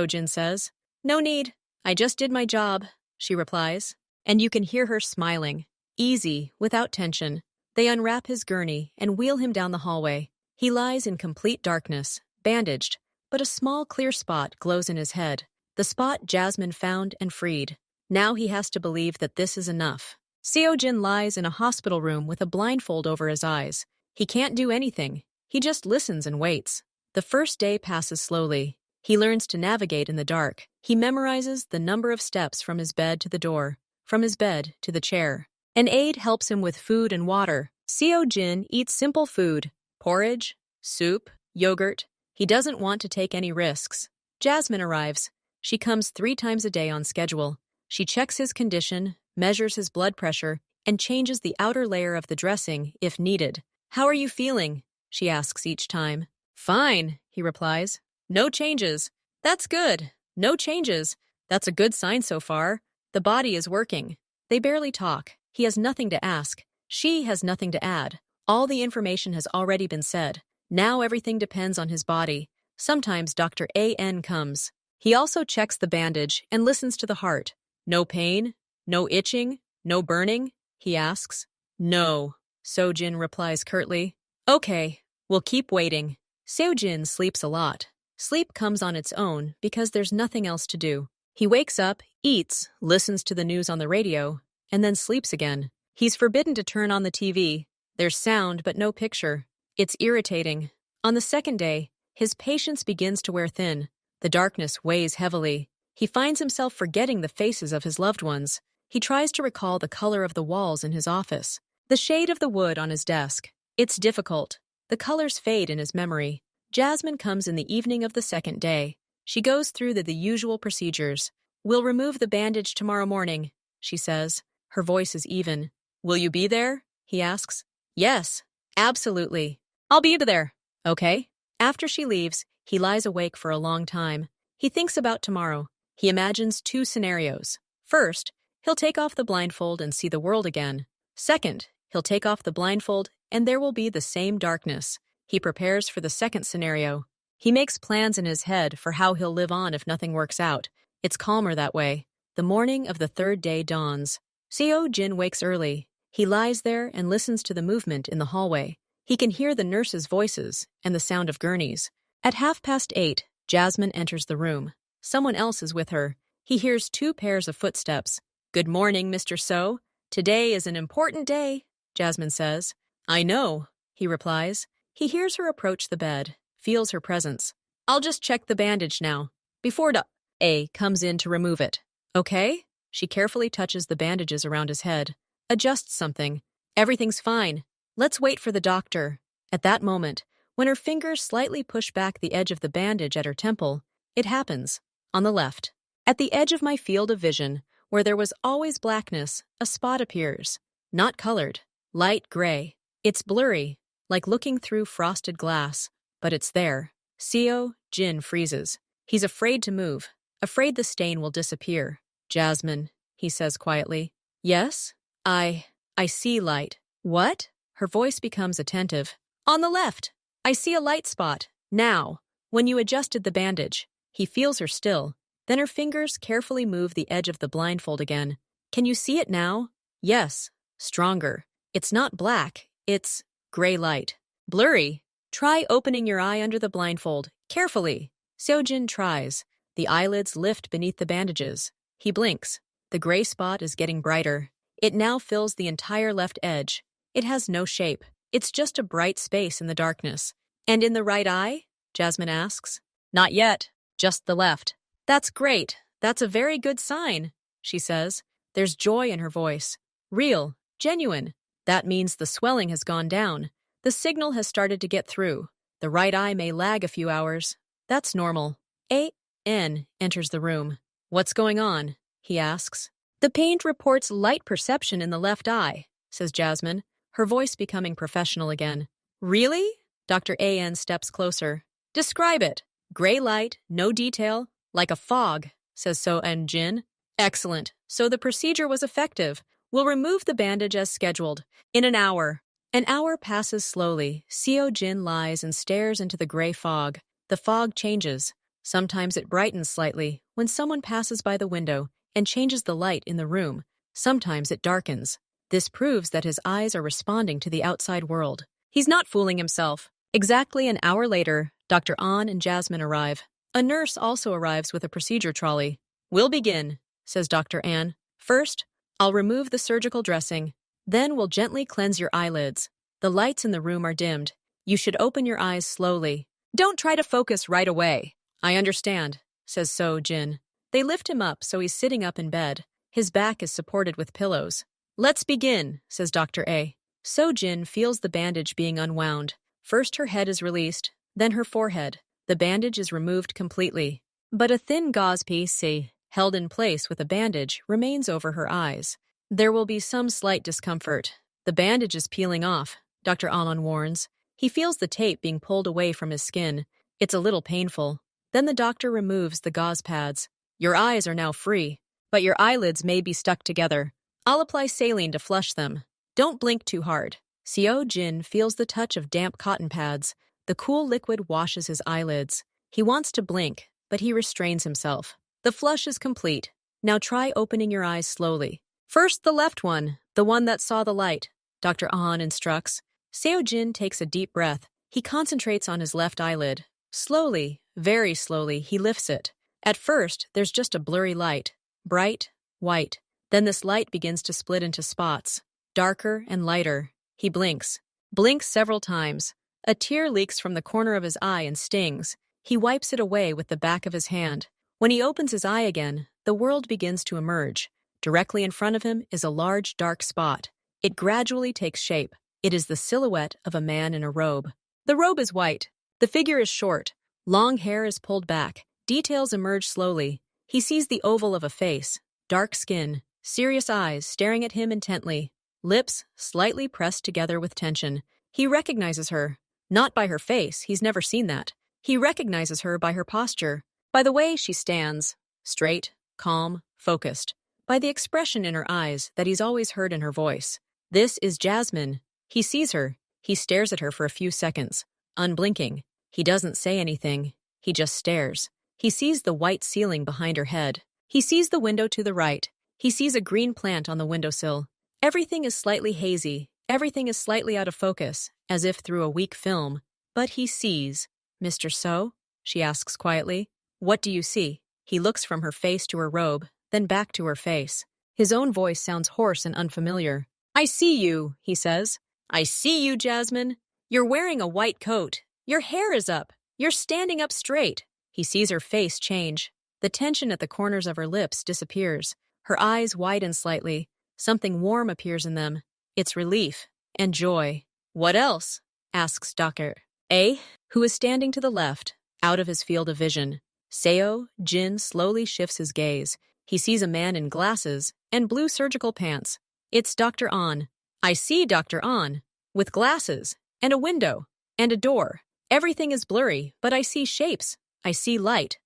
Jin says. No need. I just did my job, she replies. And you can hear her smiling. Easy, without tension. They unwrap his gurney and wheel him down the hallway. He lies in complete darkness, bandaged, but a small clear spot glows in his head. The spot Jasmine found and freed. Now he has to believe that this is enough. Jin lies in a hospital room with a blindfold over his eyes. He can't do anything. He just listens and waits. The first day passes slowly. He learns to navigate in the dark. He memorizes the number of steps from his bed to the door, from his bed to the chair. An aide helps him with food and water. Seo Jin eats simple food, porridge, soup, yogurt. He doesn't want to take any risks. Jasmine arrives. She comes 3 times a day on schedule. She checks his condition, measures his blood pressure, and changes the outer layer of the dressing if needed. "How are you feeling?" she asks each time. "Fine," he replies. "No changes." "That's good. No changes. That's a good sign so far. The body is working." They barely talk. He has nothing to ask. She has nothing to add. All the information has already been said. Now everything depends on his body. Sometimes Dr. A.N. comes. He also checks the bandage and listens to the heart. "No pain? No itching? No burning?" he asks. "No," Seo-jin replies curtly. "Okay, we'll keep waiting." Seo-jin sleeps a lot. Sleep comes on its own because there's nothing else to do. He wakes up, eats, listens to the news on the radio, and then sleeps again. He's forbidden to turn on the TV. There's sound but no picture. It's irritating. On the second day, his patience begins to wear thin. The darkness weighs heavily. He finds himself forgetting the faces of his loved ones. He tries to recall the color of the walls in his office, the shade of the wood on his desk. It's difficult. The colors fade in his memory. Jasmine comes in the evening of the second day. She goes through the usual procedures. "We'll remove the bandage tomorrow morning," she says. Her voice is even. "Will you be there?" he asks. "Yes, absolutely. I'll be there." "Okay." After she leaves, he lies awake for a long time. He thinks about tomorrow. He imagines 2 scenarios. First, he'll take off the blindfold and see the world again. Second, he'll take off the blindfold and there will be the same darkness. He prepares for the second scenario. He makes plans in his head for how he'll live on if nothing works out. It's calmer that way. The morning of the third day dawns. Seo Jin wakes early. He lies there and listens to the movement in the hallway. He can hear the nurses' voices and the sound of gurneys. At 8:30, Jasmine enters the room. Someone else is with her. He hears 2 pairs of footsteps. "Good morning, Mr. So. Today is an important day," Jasmine says. "I know," he replies. He hears her approach the bed, feels her presence. "I'll just check the bandage now, before A comes in to remove it." "Okay?" She carefully touches the bandages around his head, adjusts something. "Everything's fine. Let's wait for the doctor." At that moment, when her fingers slightly push back the edge of the bandage at her temple, it happens. On the left, at the edge of my field of vision, where there was always blackness, a spot appears. Not colored, light gray. It's blurry, like looking through frosted glass, but it's there. Seo Jin freezes. He's afraid to move, afraid the stain will disappear. "Jasmine," he says quietly. "Yes? I see light." "What?" Her voice becomes attentive. "On the left. I see a light spot. Now, when you adjusted the bandage." He feels her still. Then her fingers carefully move the edge of the blindfold again. "Can you see it now?" "Yes. Stronger. It's not black. It's gray light. Blurry. Try opening your eye under the blindfold. Carefully." Seojin tries. The eyelids lift beneath the bandages. He blinks. The gray spot is getting brighter. It now fills the entire left edge. It has no shape. It's just a bright space in the darkness. "And in the right eye?" Jasmine asks. "Not yet. Just the left." "That's great. That's a very good sign," she says. There's joy in her voice. Real, genuine. That means the swelling has gone down. The signal has started to get through. The right eye may lag a few hours. That's normal. A.N. enters the room. "What's going on?" he asks. "The paint reports light perception in the left eye," says Jasmine, her voice becoming professional again. "Really?" Dr. A.N. steps closer. "Describe it." "Gray light, no detail, like a fog," says So-en Jin. "Excellent. So the procedure was effective. We'll remove the bandage as scheduled. In an hour." An hour passes slowly. Seo Jin lies and stares into the gray fog. The fog changes. Sometimes it brightens slightly when someone passes by the window and changes the light in the room. Sometimes it darkens. This proves that his eyes are responding to the outside world. He's not fooling himself. Exactly an hour later, Dr. An and Jasmine arrive. A nurse also arrives with a procedure trolley. "We'll begin," says Dr. An. "First, I'll remove the surgical dressing. Then we'll gently cleanse your eyelids. The lights in the room are dimmed. You should open your eyes slowly. Don't try to focus right away. I understand, says So Jin. They lift him up so he's sitting up in bed. His back is supported with pillows. Let's begin, says Dr. A. So Jin feels the bandage being unwound. First her head is released, then her forehead. The bandage is removed completely. But a thin gauze piece, held in place with a bandage, remains over her eyes. There will be some slight discomfort. The bandage is peeling off, Dr. Alon warns. He feels the tape being pulled away from his skin. It's a little painful. Then the doctor removes the gauze pads. Your eyes are now free, but your eyelids may be stuck together. I'll apply saline to flush them. Don't blink too hard. Seo Jin feels the touch of damp cotton pads. The cool liquid washes his eyelids. He wants to blink, but he restrains himself. The flush is complete. Now try opening your eyes slowly. First the left one, the one that saw the light, Dr. Ahn instructs. Seo Jin takes a deep breath. He concentrates on his left eyelid. Slowly, very slowly, he lifts it. At first, there's just a blurry light. Bright, white. Then this light begins to split into spots. Darker and lighter. He blinks. Blinks several times. A tear leaks from the corner of his eye and stings. He wipes it away with the back of his hand. When he opens his eye again, the world begins to emerge. Directly in front of him is a large dark spot. It gradually takes shape. It is the silhouette of a man in a robe. The robe is white. The figure is short. Long hair is pulled back. Details emerge slowly. He sees the oval of a face. Dark skin. Serious eyes staring at him intently. Lips slightly pressed together with tension. He recognizes her. Not by her face, he's never seen that. He recognizes her by her posture, by the way she stands, straight, calm, focused, by the expression in her eyes that he's always heard in her voice. This is Jasmine. He sees her. He stares at her for a few seconds, unblinking. He doesn't say anything. He just stares. He sees the white ceiling behind her head. He sees the window to the right. He sees a green plant on the windowsill. Everything is slightly hazy. Everything is slightly out of focus, as if through a weak film. But he sees. Mr. So? She asks quietly. What do you see? He looks from her face to her robe, then back to her face. His own voice sounds hoarse and unfamiliar. I see you, he says. I see you, Jasmine. You're wearing a white coat. Your hair is up. You're standing up straight. He sees her face change. The tension at the corners of her lips disappears. Her eyes widen slightly. Something warm appears in them. It's relief and joy. What else? Asks Dr. A, who is standing to the left, out of his field of vision. Seo Jin slowly shifts his gaze. He sees a man in glasses and blue surgical pants. It's Dr. An. I see Dr. An, with glasses, and a window, and a door. Everything is blurry, but I see shapes. I see light.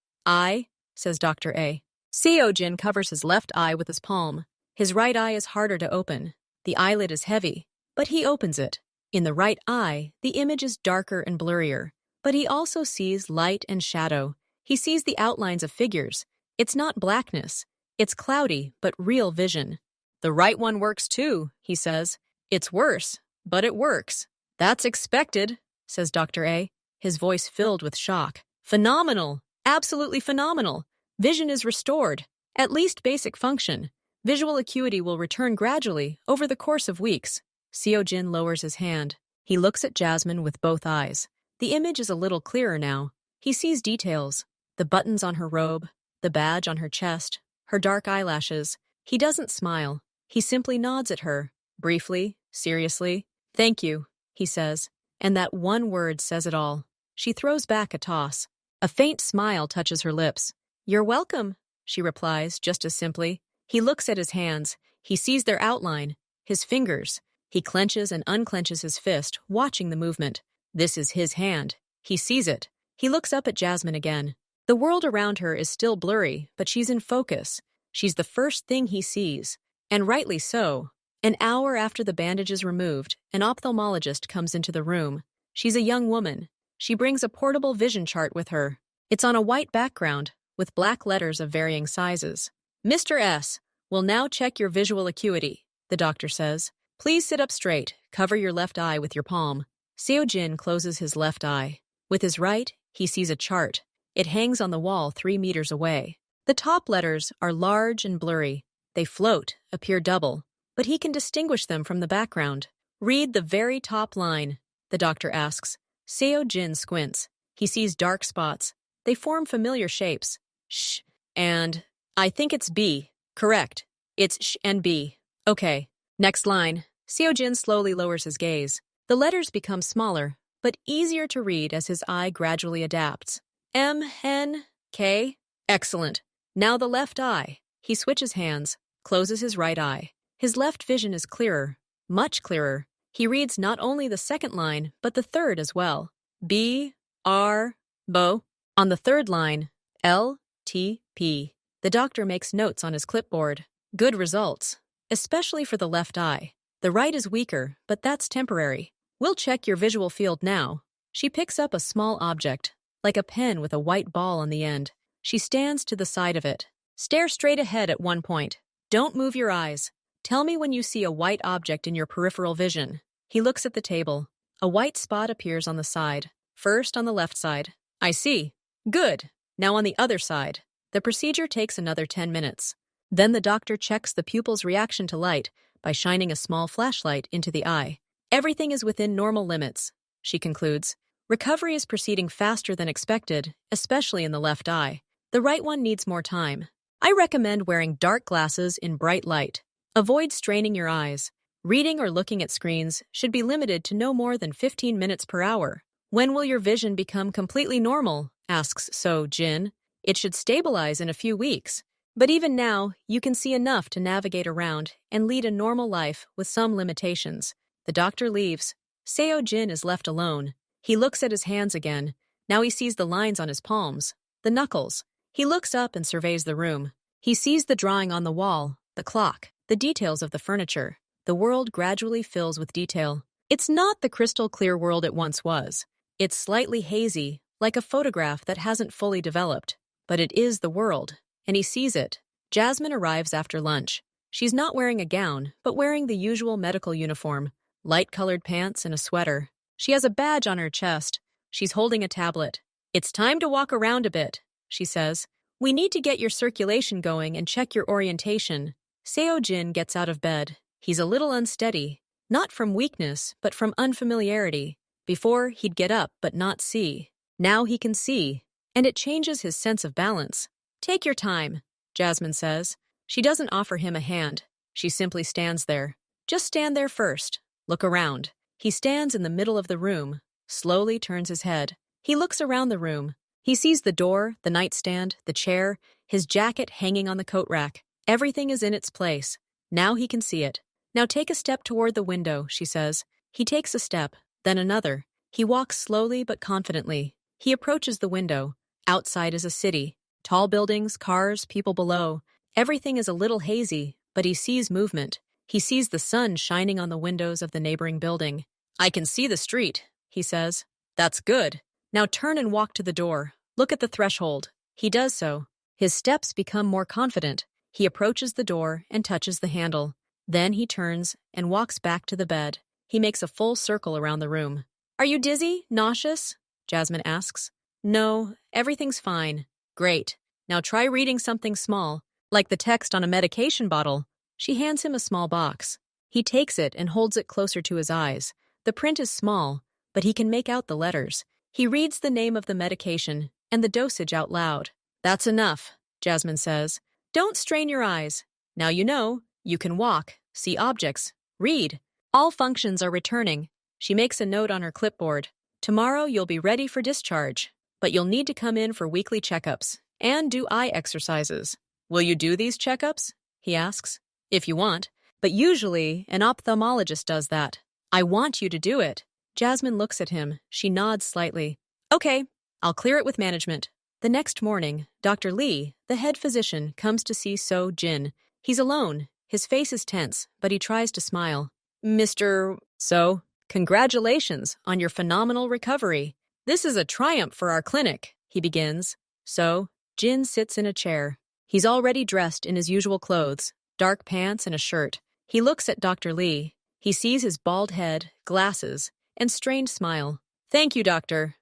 Says Dr. A. Seo Jin covers his left eye with his palm. His right eye is harder to open. The eyelid is heavy, but he opens it. In the right eye, the image is darker and blurrier, but he also sees light and shadow. He sees the outlines of figures. It's not blackness. It's cloudy, but real vision. The right one works too, he says. It's worse, but it works. That's expected, says Dr. A, his voice filled with shock. Phenomenal. Absolutely phenomenal. Vision is restored. At least basic function. Visual acuity will return gradually over the course of weeks. Seo Jin lowers his hand. He looks at Jasmine with both eyes. The image is a little clearer now. He sees details. The buttons on her robe, the badge on her chest, her dark eyelashes. He doesn't smile. He simply nods at her, briefly, seriously. Thank you, he says. And that one word says it all. She throws back a toss. A faint smile touches her lips. You're welcome, she replies just as simply. He looks at his hands. He sees their outline, his fingers. He clenches and unclenches his fist, watching the movement. This is his hand. He sees it. He looks up at Jasmine again. The world around her is still blurry, but she's in focus. She's the first thing he sees. And rightly so. An hour after the bandage is removed, an ophthalmologist comes into the room. She's a young woman. She brings a portable vision chart with her. It's on a white background, with black letters of varying sizes. Mr. S will now check your visual acuity, the doctor says. Please sit up straight. Cover your left eye with your palm. Seo Jin closes his left eye. With his right, he sees a chart. It hangs on the wall 3 meters away. The top letters are large and blurry. They float, appear double, but he can distinguish them from the background. Read the very top line, the doctor asks. Seo Jin squints. He sees dark spots. They form familiar shapes. Sh and I think it's B. Correct. It's sh and B. Okay. Next line. Seo-jin slowly lowers his gaze. The letters become smaller, but easier to read as his eye gradually adapts. M, N, K. Excellent. Now the left eye. He switches hands, closes his right eye. His left vision is clearer, much clearer. He reads not only the second line, but the third as well. B, R, Bo. On the third line, L, T, P. The doctor makes notes on his clipboard. Good results, especially for the left eye. The right is weaker, but that's temporary. We'll check your visual field now. She picks up a small object, like a pen with a white ball on the end. She stands to the side of it. Stare straight ahead at one point. Don't move your eyes. Tell me when you see a white object in your peripheral vision. He looks at the table. A white spot appears on the side. First on the left side. I see. Good. Now on the other side. The procedure takes another 10 minutes. Then the doctor checks the pupil's reaction to light by shining a small flashlight into the eye. Everything is within normal limits, she concludes. Recovery is proceeding faster than expected, especially in the left eye. The right one needs more time. I recommend wearing dark glasses in bright light. Avoid straining your eyes. Reading or looking at screens should be limited to no more than 15 minutes per hour. When will your vision become completely normal? Asks Seo-jin. It should stabilize in a few weeks. But even now, you can see enough to navigate around and lead a normal life with some limitations. The doctor leaves. Seo-jin is left alone. He looks at his hands again. Now he sees the lines on his palms, the knuckles. He looks up and surveys the room. He sees the drawing on the wall, the clock, the details of the furniture. The world gradually fills with detail. It's not the crystal clear world it once was. It's slightly hazy, like a photograph that hasn't fully developed. But it is the world, and he sees it. Jasmine arrives after lunch. She's not wearing a gown, but wearing the usual medical uniform, light-colored pants and a sweater. She has a badge on her chest. She's holding a tablet. It's time to walk around a bit, she says. We need to get your circulation going and check your orientation. Seo-jin gets out of bed. He's a little unsteady, not from weakness, but from unfamiliarity. Before, he'd get up but not see. Now he can see, and it changes his sense of balance. Take your time, Jasmine says. She doesn't offer him a hand. She simply stands there. Just stand there first. Look around. He stands in the middle of the room, slowly turns his head. He looks around the room. He sees the door, the nightstand, the chair, his jacket hanging on the coat rack. Everything is in its place. Now he can see it. Now take a step toward the window, she says. He takes a step, then another. He walks slowly but confidently. He approaches the window. Outside is a city. Tall buildings, cars, people below. Everything is a little hazy, but he sees movement. He sees the sun shining on the windows of the neighboring building. I can see the street, he says. That's good. Now turn and walk to the door. Look at the threshold. He does so. His steps become more confident. He approaches the door and touches the handle. Then he turns and walks back to the bed. He makes a full circle around the room. Are you dizzy? Nauseous? Jasmine asks. No, everything's fine. Great. Now try reading something small, like the text on a medication bottle. She hands him a small box. He takes it and holds it closer to his eyes. The print is small, but he can make out the letters. He reads the name of the medication and the dosage out loud. That's enough, Jasmine says. Don't strain your eyes. Now you know. You can walk, see objects, read. All functions are returning. She makes a note on her clipboard. Tomorrow you'll be ready for discharge, but you'll need to come in for weekly checkups and do eye exercises. Will you do these checkups? He asks. If you want, but usually an ophthalmologist does that. I want you to do it. Jasmine looks at him. She nods slightly. Okay, I'll clear it with management. The next morning, Dr. Lee, the head physician, comes to see Seo-jin. He's alone. His face is tense, but he tries to smile. Mr. So, congratulations on your phenomenal recovery. This is a triumph for our clinic, he begins. Jin sits in a chair. He's already dressed in his usual clothes, dark pants and a shirt. He looks at Dr. Lee. He sees his bald head, glasses, and strained smile. Thank you, doctor.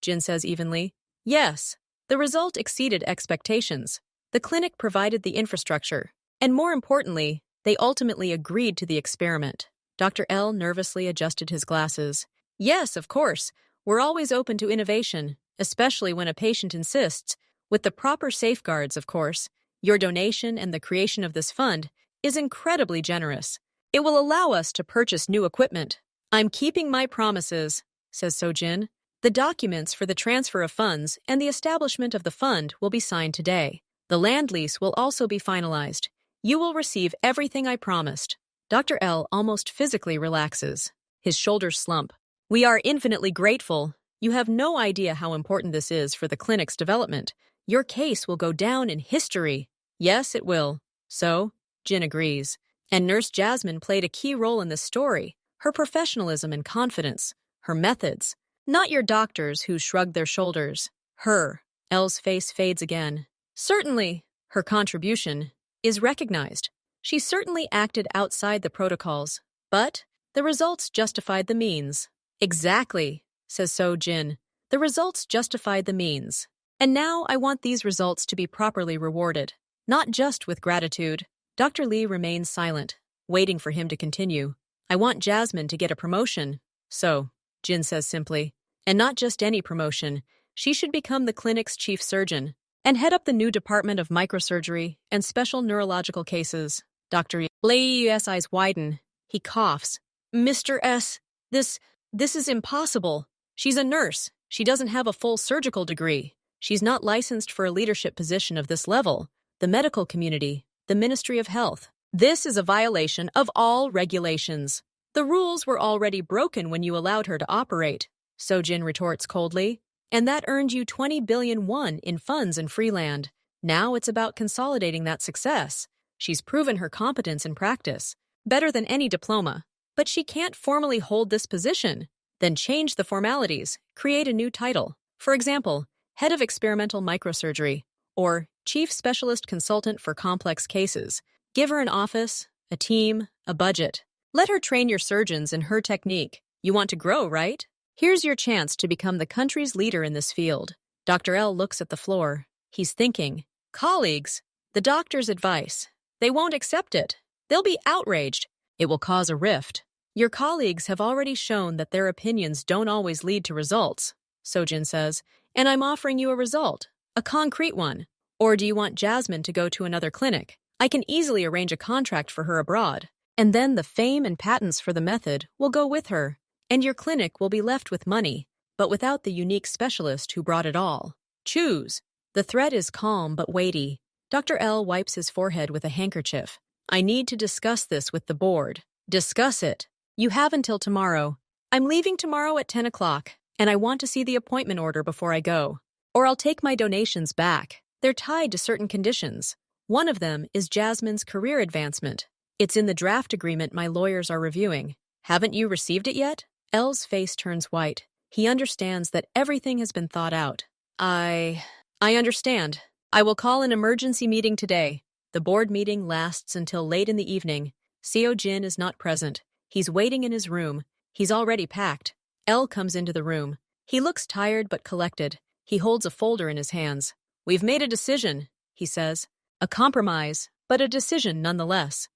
Jin says evenly. Yes, the result exceeded expectations. The clinic provided the infrastructure. And more importantly, they ultimately agreed to the experiment. Dr. L nervously adjusted his glasses. Yes, of course. we're always open to innovation, especially when a patient insists, with the proper safeguards, of course. Your donation and the creation of this fund is incredibly generous. It will allow us to purchase new equipment. I'm keeping my promises, says Sojin. The documents for the transfer of funds and the establishment of the fund will be signed today. The land lease will also be finalized. You will receive everything I promised. Dr. L almost physically relaxes. His shoulders slump. We are infinitely grateful. You have no idea how important this is for the clinic's development. Your case will go down in history. Yes, it will. So, Jin agrees. And Nurse Jasmine played a key role in this story. Her professionalism and confidence. Her methods. Not your doctors who shrugged their shoulders. Her. Elle's face fades again. Certainly, her contribution is recognized. She certainly acted outside the protocols. But the results justified the means. Exactly, says Jin. The results justified the means. And now I want these results to be properly rewarded. Not just with gratitude. Dr. Lee remains silent, waiting for him to continue. I want Jasmine to get a promotion. So, Jin says simply. And not just any promotion. She should become the clinic's chief surgeon and head up the new department of microsurgery and special neurological cases. Dr. Lei's eyes widen. He coughs. Mr. S., this is impossible. She's a nurse. She doesn't have a full surgical degree. She's not licensed for a leadership position of this level. The medical community, the Ministry of Health. This is a violation of all regulations. The rules were already broken when you allowed her to operate, Sojin retorts coldly. And that earned you 20 billion won in funds and free land. Now it's about consolidating that success. She's proven her competence in practice, better than any diploma. But she can't formally hold this position. Then change the formalities, create a new title. For example, Head of Experimental Microsurgery, or Chief Specialist Consultant for Complex Cases. Give her an office, a team, a budget. Let her train your surgeons in her technique. You want to grow, right? Here's your chance to become the country's leader in this field. Dr. L looks at the floor. He's thinking. Colleagues, the doctor's advice. They won't accept it. They'll be outraged. It will cause a rift. Your colleagues have already shown that their opinions don't always lead to results, Sojin says, and I'm offering you a result, a concrete one. Or do you want Jasmine to go to another clinic? I can easily arrange a contract for her abroad, and then the fame and patents for the method will go with her. And your clinic will be left with money, but without the unique specialist who brought it all. Choose. The threat is calm but weighty. Dr. L wipes his forehead with a handkerchief. I need to discuss this with the board. Discuss it. You have until tomorrow. I'm leaving tomorrow at 10 o'clock, and I want to see the appointment order before I go. Or I'll take my donations back. They're tied to certain conditions. One of them is Jasmine's career advancement. It's in the draft agreement my lawyers are reviewing. Haven't you received it yet? L's face turns white. He understands that everything has been thought out. I understand. I will call an emergency meeting today. The board meeting lasts until late in the evening. Jin is not present. He's waiting in his room. He's already packed. L comes into the room. He looks tired but collected. He holds a folder in his hands. We've made a decision, he says. A compromise, but a decision nonetheless.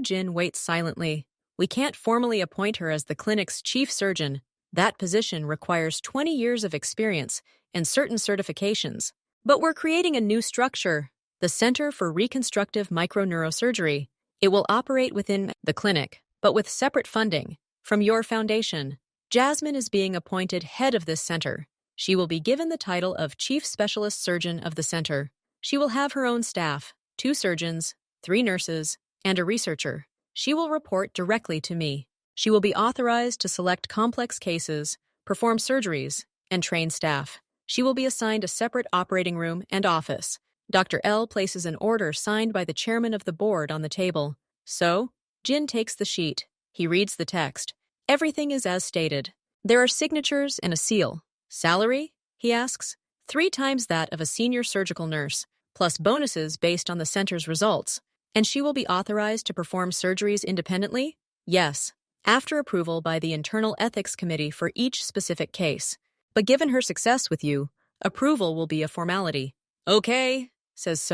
Jin waits silently. We can't formally appoint her as the clinic's chief surgeon. That position requires 20 years of experience and certain certifications. But we're creating a new structure, the Center for Reconstructive Microneurosurgery. It will operate within the clinic, but with separate funding from your foundation. Jasmine is being appointed head of this center. She will be given the title of Chief Specialist Surgeon of the center. She will have her own staff, 2 surgeons, 3 nurses, and a researcher. She will report directly to me. She will be authorized to select complex cases, perform surgeries, and train staff. She will be assigned a separate operating room and office. Dr. L places an order signed by the chairman of the board on the table. So, Jin takes the sheet. He reads the text. Everything is as stated. There are signatures and a seal. Salary? He asks. 3 times that of a senior surgical nurse, plus bonuses based on the center's results. And she will be authorized to perform surgeries independently? Yes, after approval by the Internal Ethics Committee for each specific case. But given her success with you, approval will be a formality. Okay, says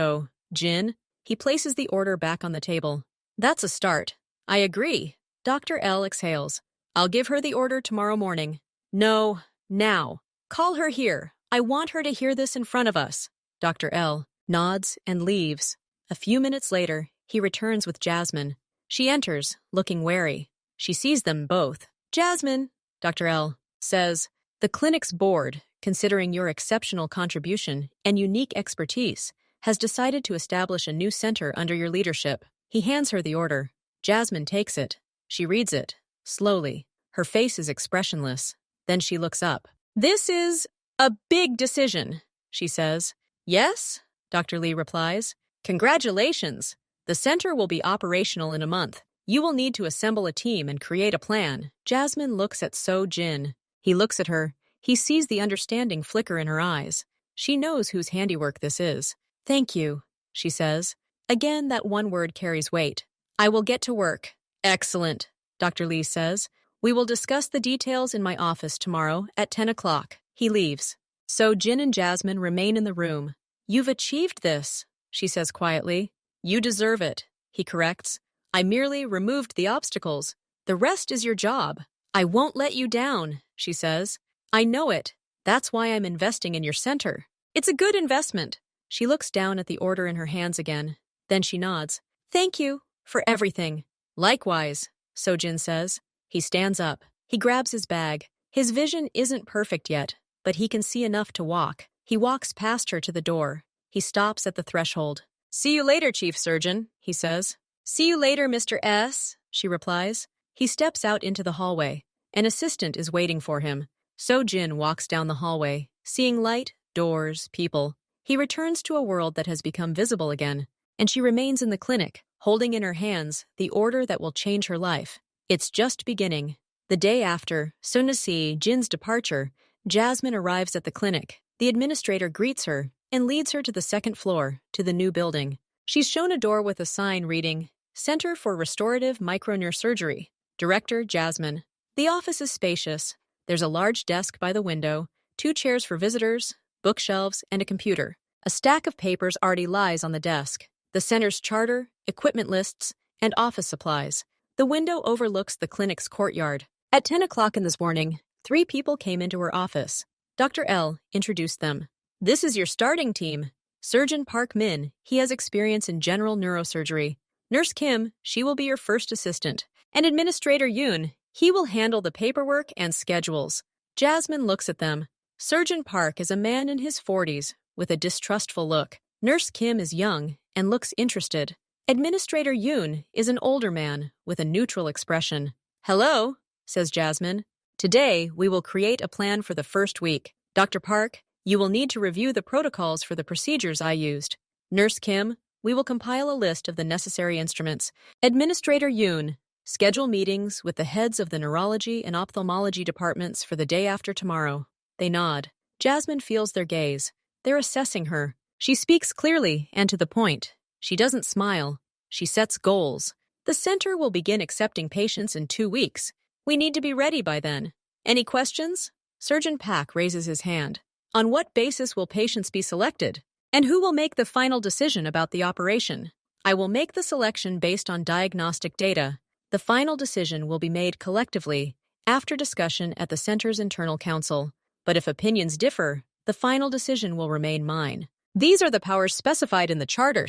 Jin. He places the order back on the table. That's a start. I agree. Dr. L exhales. I'll give her the order tomorrow morning. No, Now. Call her here. I want her to hear this in front of us. Dr. L nods and leaves. A few minutes later, he returns with Jasmine. She enters, looking wary. She sees them both. Jasmine, Dr. L says, the clinic's board, considering your exceptional contribution and unique expertise, has decided to establish a new center under your leadership. He hands her the order. Jasmine takes it. She reads it, slowly. Her face is expressionless. Then she looks up. This is a big decision, she says. Yes, Dr. Lee replies. Congratulations. The center will be operational in a month. You will need to assemble a team and create a plan. Jasmine looks at So-Jin. He looks at her. He sees the understanding flicker in her eyes. She knows whose handiwork this is. Thank you, she says. Again, that one word carries weight. I will get to work. Excellent, Dr. Lee says. We will discuss the details in my office tomorrow at 10 o'clock. He leaves. So-Jin and Jasmine remain in the room. You've achieved this, she says quietly. You deserve it, he corrects. I merely removed the obstacles. The rest is your job. I won't let you down, she says. I know it. That's why I'm investing in your center. It's a good investment. She looks down at the order in her hands again. Then she nods. Thank you for everything. Likewise, So-Jin says. He stands up. He grabs his bag. His vision isn't perfect yet, but he can see enough to walk. He walks past her to the door. He stops at the threshold. See you later, Chief Surgeon, he says. See you later, Mr. S, she replies. He steps out into the hallway. An assistant is waiting for him. So-Jin walks down the hallway, seeing light, doors, people. He returns to a world that has become visible again, and she remains in the clinic, holding in her hands the order that will change her life. It's just beginning. The day after So-Jin's departure, Jasmine arrives at the clinic. The administrator greets her and leads her to the second floor, to the new building. She's shown a door with a sign reading, Center for Restorative Microneurosurgery. Director, Jasmine. The office is spacious. There's a large desk by the window, 2 chairs for visitors, bookshelves, and a computer. A stack of papers already lies on the desk. The center's charter, equipment lists, and office supplies. The window overlooks the clinic's courtyard. At 10 o'clock in this morning, 3 people came into her office. Dr. L introduced them. This is your starting team. Surgeon Park Min, he has experience in general neurosurgery. Nurse Kim, she will be your first assistant. And Administrator Yoon, he will handle the paperwork and schedules. Jasmine looks at them. Surgeon Park is a man in his 40s, with a distrustful look. Nurse Kim is young and looks interested. Administrator Yoon is an older man with a neutral expression. Hello, says Jasmine. Today, we will create a plan for the first week. Dr. Park, you will need to review the protocols for the procedures I used. Nurse Kim, we will compile a list of the necessary instruments. Administrator Yoon, schedule meetings with the heads of the neurology and ophthalmology departments for the day after tomorrow. They nod. Jasmine feels their gaze. They're assessing her. She speaks clearly and to the point. She doesn't smile. She sets goals. The center will begin accepting patients in 2 weeks. We need to be ready by then. Any questions? Surgeon Pak raises his hand. On what basis will patients be selected? And who will make the final decision about the operation? I will make the selection based on diagnostic data. The final decision will be made collectively after discussion at the center's internal council. But if opinions differ, the final decision will remain mine. These are the powers specified in the charter,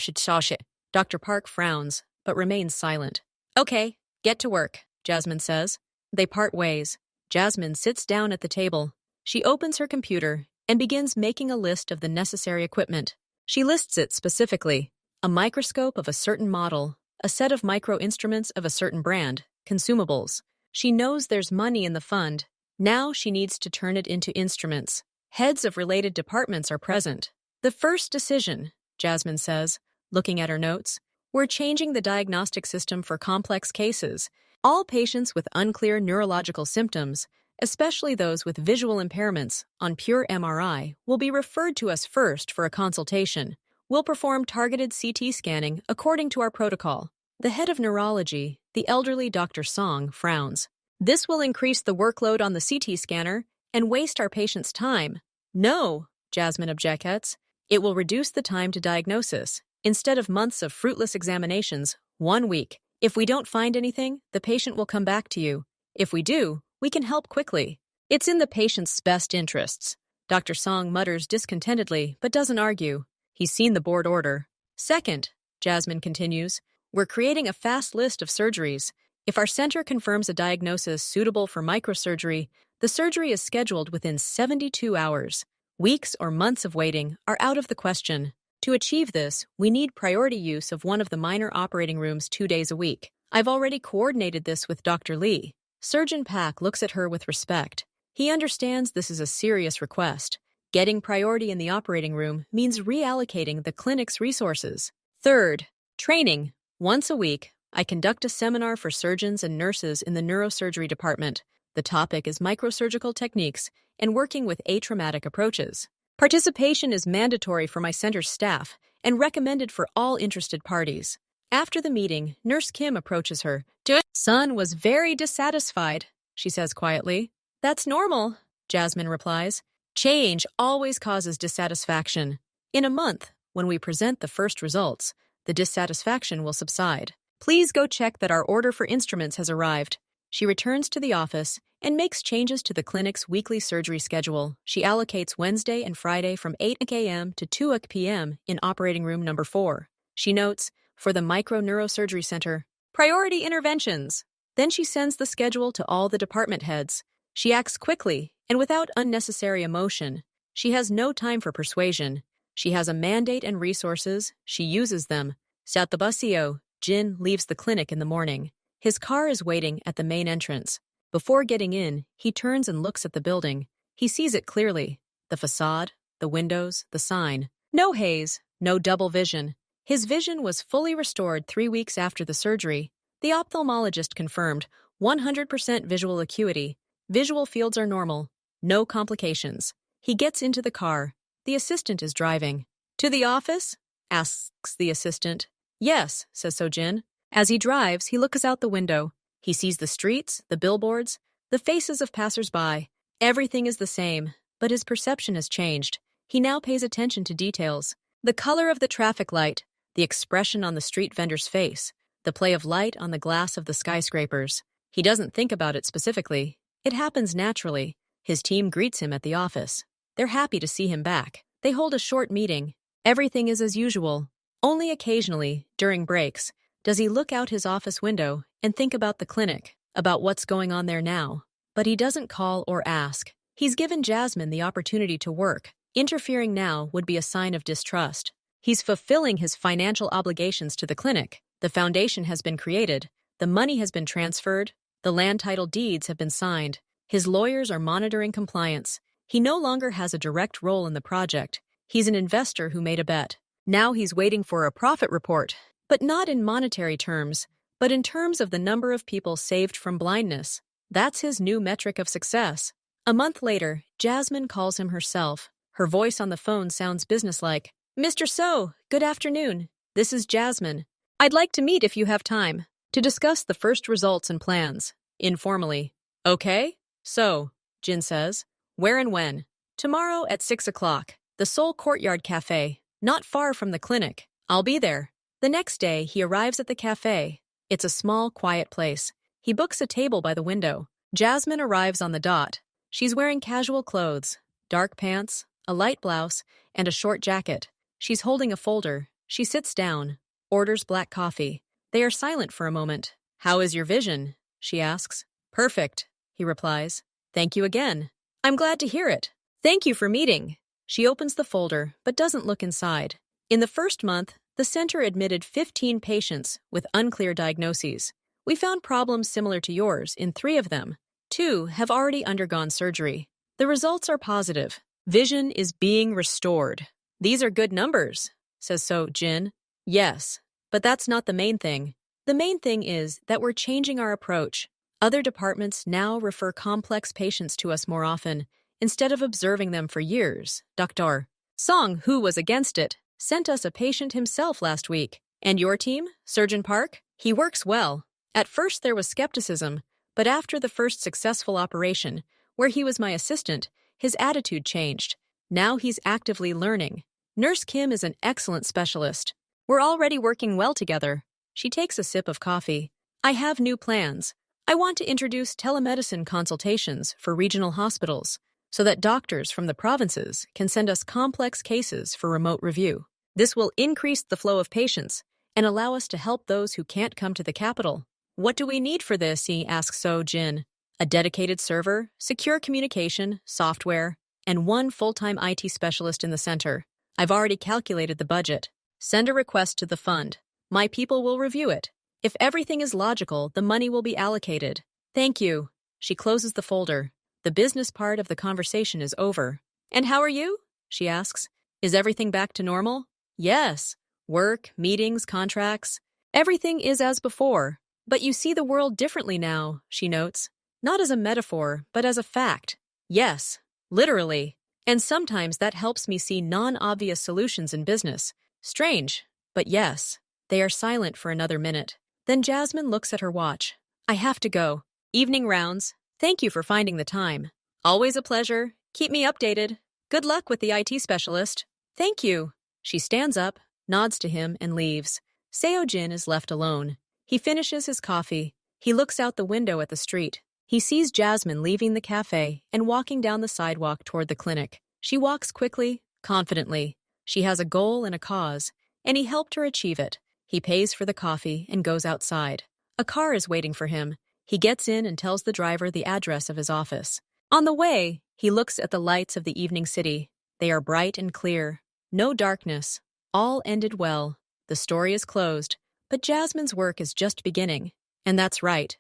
Dr. Park frowns, but remains silent. Okay, get to work, Jasmine says. They part ways. Jasmine sits down at the table. She opens her computer and begins making a list of the necessary equipment. She lists it specifically. A microscope of a certain model, a set of micro-instruments of a certain brand, consumables. She knows there's money in the fund. Now she needs to turn it into instruments. Heads of related departments are present. The first decision, Jasmine says, looking at her notes, we're changing the diagnostic system for complex cases. All patients with unclear neurological symptoms, especially those with visual impairments on pure MRI, will be referred to us first for a consultation. We'll perform targeted CT scanning according to our protocol. The head of neurology, the elderly Dr. Song, frowns. This will increase the workload on the CT scanner and waste our patients' time. No, Jasmine objects. It will reduce the time to diagnosis. Instead of months of fruitless examinations, 1 week. If we don't find anything, the patient will come back to you. If we do, we can help quickly. It's in the patient's best interests. Dr. Song mutters discontentedly, but doesn't argue. He's seen the board order. Second, Jasmine continues, we're creating a fast list of surgeries. If our center confirms a diagnosis suitable for microsurgery, the surgery is scheduled within 72 hours. Weeks or months of waiting are out of the question. To achieve this, we need priority use of one of the minor operating rooms 2 days a week. I've already coordinated this with Dr. Lee. Surgeon Pak looks at her with respect. He understands this is a serious request. Getting priority in the operating room means reallocating the clinic's resources. Third, training. Once a week, I conduct a seminar for surgeons and nurses in the neurosurgery department. The topic is microsurgical techniques and working with atraumatic approaches. Participation is mandatory for my center's staff and recommended for all interested parties. After the meeting, Nurse Kim approaches her. Son was very dissatisfied, she says quietly. That's normal, Jasmine replies. Change always causes dissatisfaction. In a month, when we present the first results, the dissatisfaction will subside. Please go check that our order for instruments has arrived. She returns to the office and makes changes to the clinic's weekly surgery schedule. She allocates Wednesday and Friday from 8 a.m. to 2 p.m. in operating room number 4. She notes, for the micro-neurosurgery center, priority interventions. Then she sends the schedule to all the department heads. She acts quickly and without unnecessary emotion. She has no time for persuasion. She has a mandate and resources. She uses them. Satabasio, Jin leaves the clinic in the morning. His car is waiting at the main entrance. Before getting in, he turns and looks at the building. He sees it clearly. The facade, the windows, the sign. No haze, no double vision. His vision was fully restored 3 weeks after the surgery. The ophthalmologist confirmed 100% visual acuity. Visual fields are normal. No complications. He gets into the car. The assistant is driving. To the office? Asks the assistant. Yes, says Sojin. As he drives, he looks out the window. He sees the streets, the billboards, the faces of passers-by. Everything is the same, but his perception has changed. He now pays attention to details. The color of the traffic light, the expression on the street vendor's face, the play of light on the glass of the skyscrapers. He doesn't think about it specifically. It happens naturally. His team greets him at the office. They're happy to see him back. They hold a short meeting. Everything is as usual. Only occasionally, during breaks, does he look out his office window and think about the clinic, about what's going on there now. But he doesn't call or ask. He's given Jasmine the opportunity to work. Interfering now would be a sign of distrust. He's fulfilling his financial obligations to the clinic. The foundation has been created. The money has been transferred. The land title deeds have been signed. His lawyers are monitoring compliance. He no longer has a direct role in the project. He's an investor who made a bet. Now he's waiting for a profit report, but not in monetary terms, but in terms of the number of people saved from blindness. That's his new metric of success. A month later, Jasmine calls him herself. Her voice on the phone sounds businesslike. Mr. So, good afternoon. This is Jasmine. I'd like to meet if you have time, to discuss the first results and plans, informally. Okay? So, Jin says. Where and when? Tomorrow at 6 o'clock. The Seoul Courtyard Cafe, not far from the clinic. I'll be there. The next day, he arrives at the cafe. It's a small, quiet place. He books a table by the window. Jasmine arrives on the dot. She's wearing casual clothes, dark pants, a light blouse, and a short jacket. She's holding a folder. She sits down, orders black coffee. They are silent for a moment. How is your vision? She asks. Perfect, he replies. Thank you again. I'm glad to hear it. Thank you for meeting. She opens the folder, but doesn't look inside. In the first month, the center admitted 15 patients with unclear diagnoses. We found problems similar to yours in 3 of them. 2 have already undergone surgery. The results are positive. Vision is being restored. These are good numbers, says So Jin. Yes, but that's not the main thing. The main thing is that we're changing our approach. Other departments now refer complex patients to us more often, instead of observing them for years. Dr. Song, who was against it, sent us a patient himself last week. And your team, Surgeon Park? He works well. At first there was skepticism, but after the first successful operation, where he was my assistant, his attitude changed. Now he's actively learning. Nurse Kim is an excellent specialist. We're already working well together. She takes a sip of coffee. I have new plans. I want to introduce telemedicine consultations for regional hospitals so that doctors from the provinces can send us complex cases for remote review. This will increase the flow of patients and allow us to help those who can't come to the capital. What do we need for this? He asks So Jin. A dedicated server, secure communication, software, and one full-time IT specialist in the center. I've already calculated the budget. Send a request to the fund. My people will review it. If everything is logical, the money will be allocated. Thank you. She closes the folder. The business part of the conversation is over. And how are you? She asks. Is everything back to normal? Yes. Work, meetings, contracts. Everything is as before. But you see the world differently now, she notes. Not as a metaphor, but as a fact. Yes, literally. And sometimes that helps me see non-obvious solutions in business. Strange, but yes. They are silent for another minute. Then Jasmine looks at her watch. I have to go. Evening rounds. Thank you for finding the time. Always a pleasure. Keep me updated. Good luck with the IT specialist. Thank you. She stands up, nods to him, and leaves. Seo Jin is left alone. He finishes his coffee. He looks out the window at the street. He sees Jasmine leaving the cafe and walking down the sidewalk toward the clinic. She walks quickly, confidently. She has a goal and a cause, and he helped her achieve it. He pays for the coffee and goes outside. A car is waiting for him. He gets in and tells the driver the address of his office. On the way, he looks at the lights of the evening city. They are bright and clear. No darkness. All ended well. The story is closed. But Jasmine's work is just beginning. And that's right.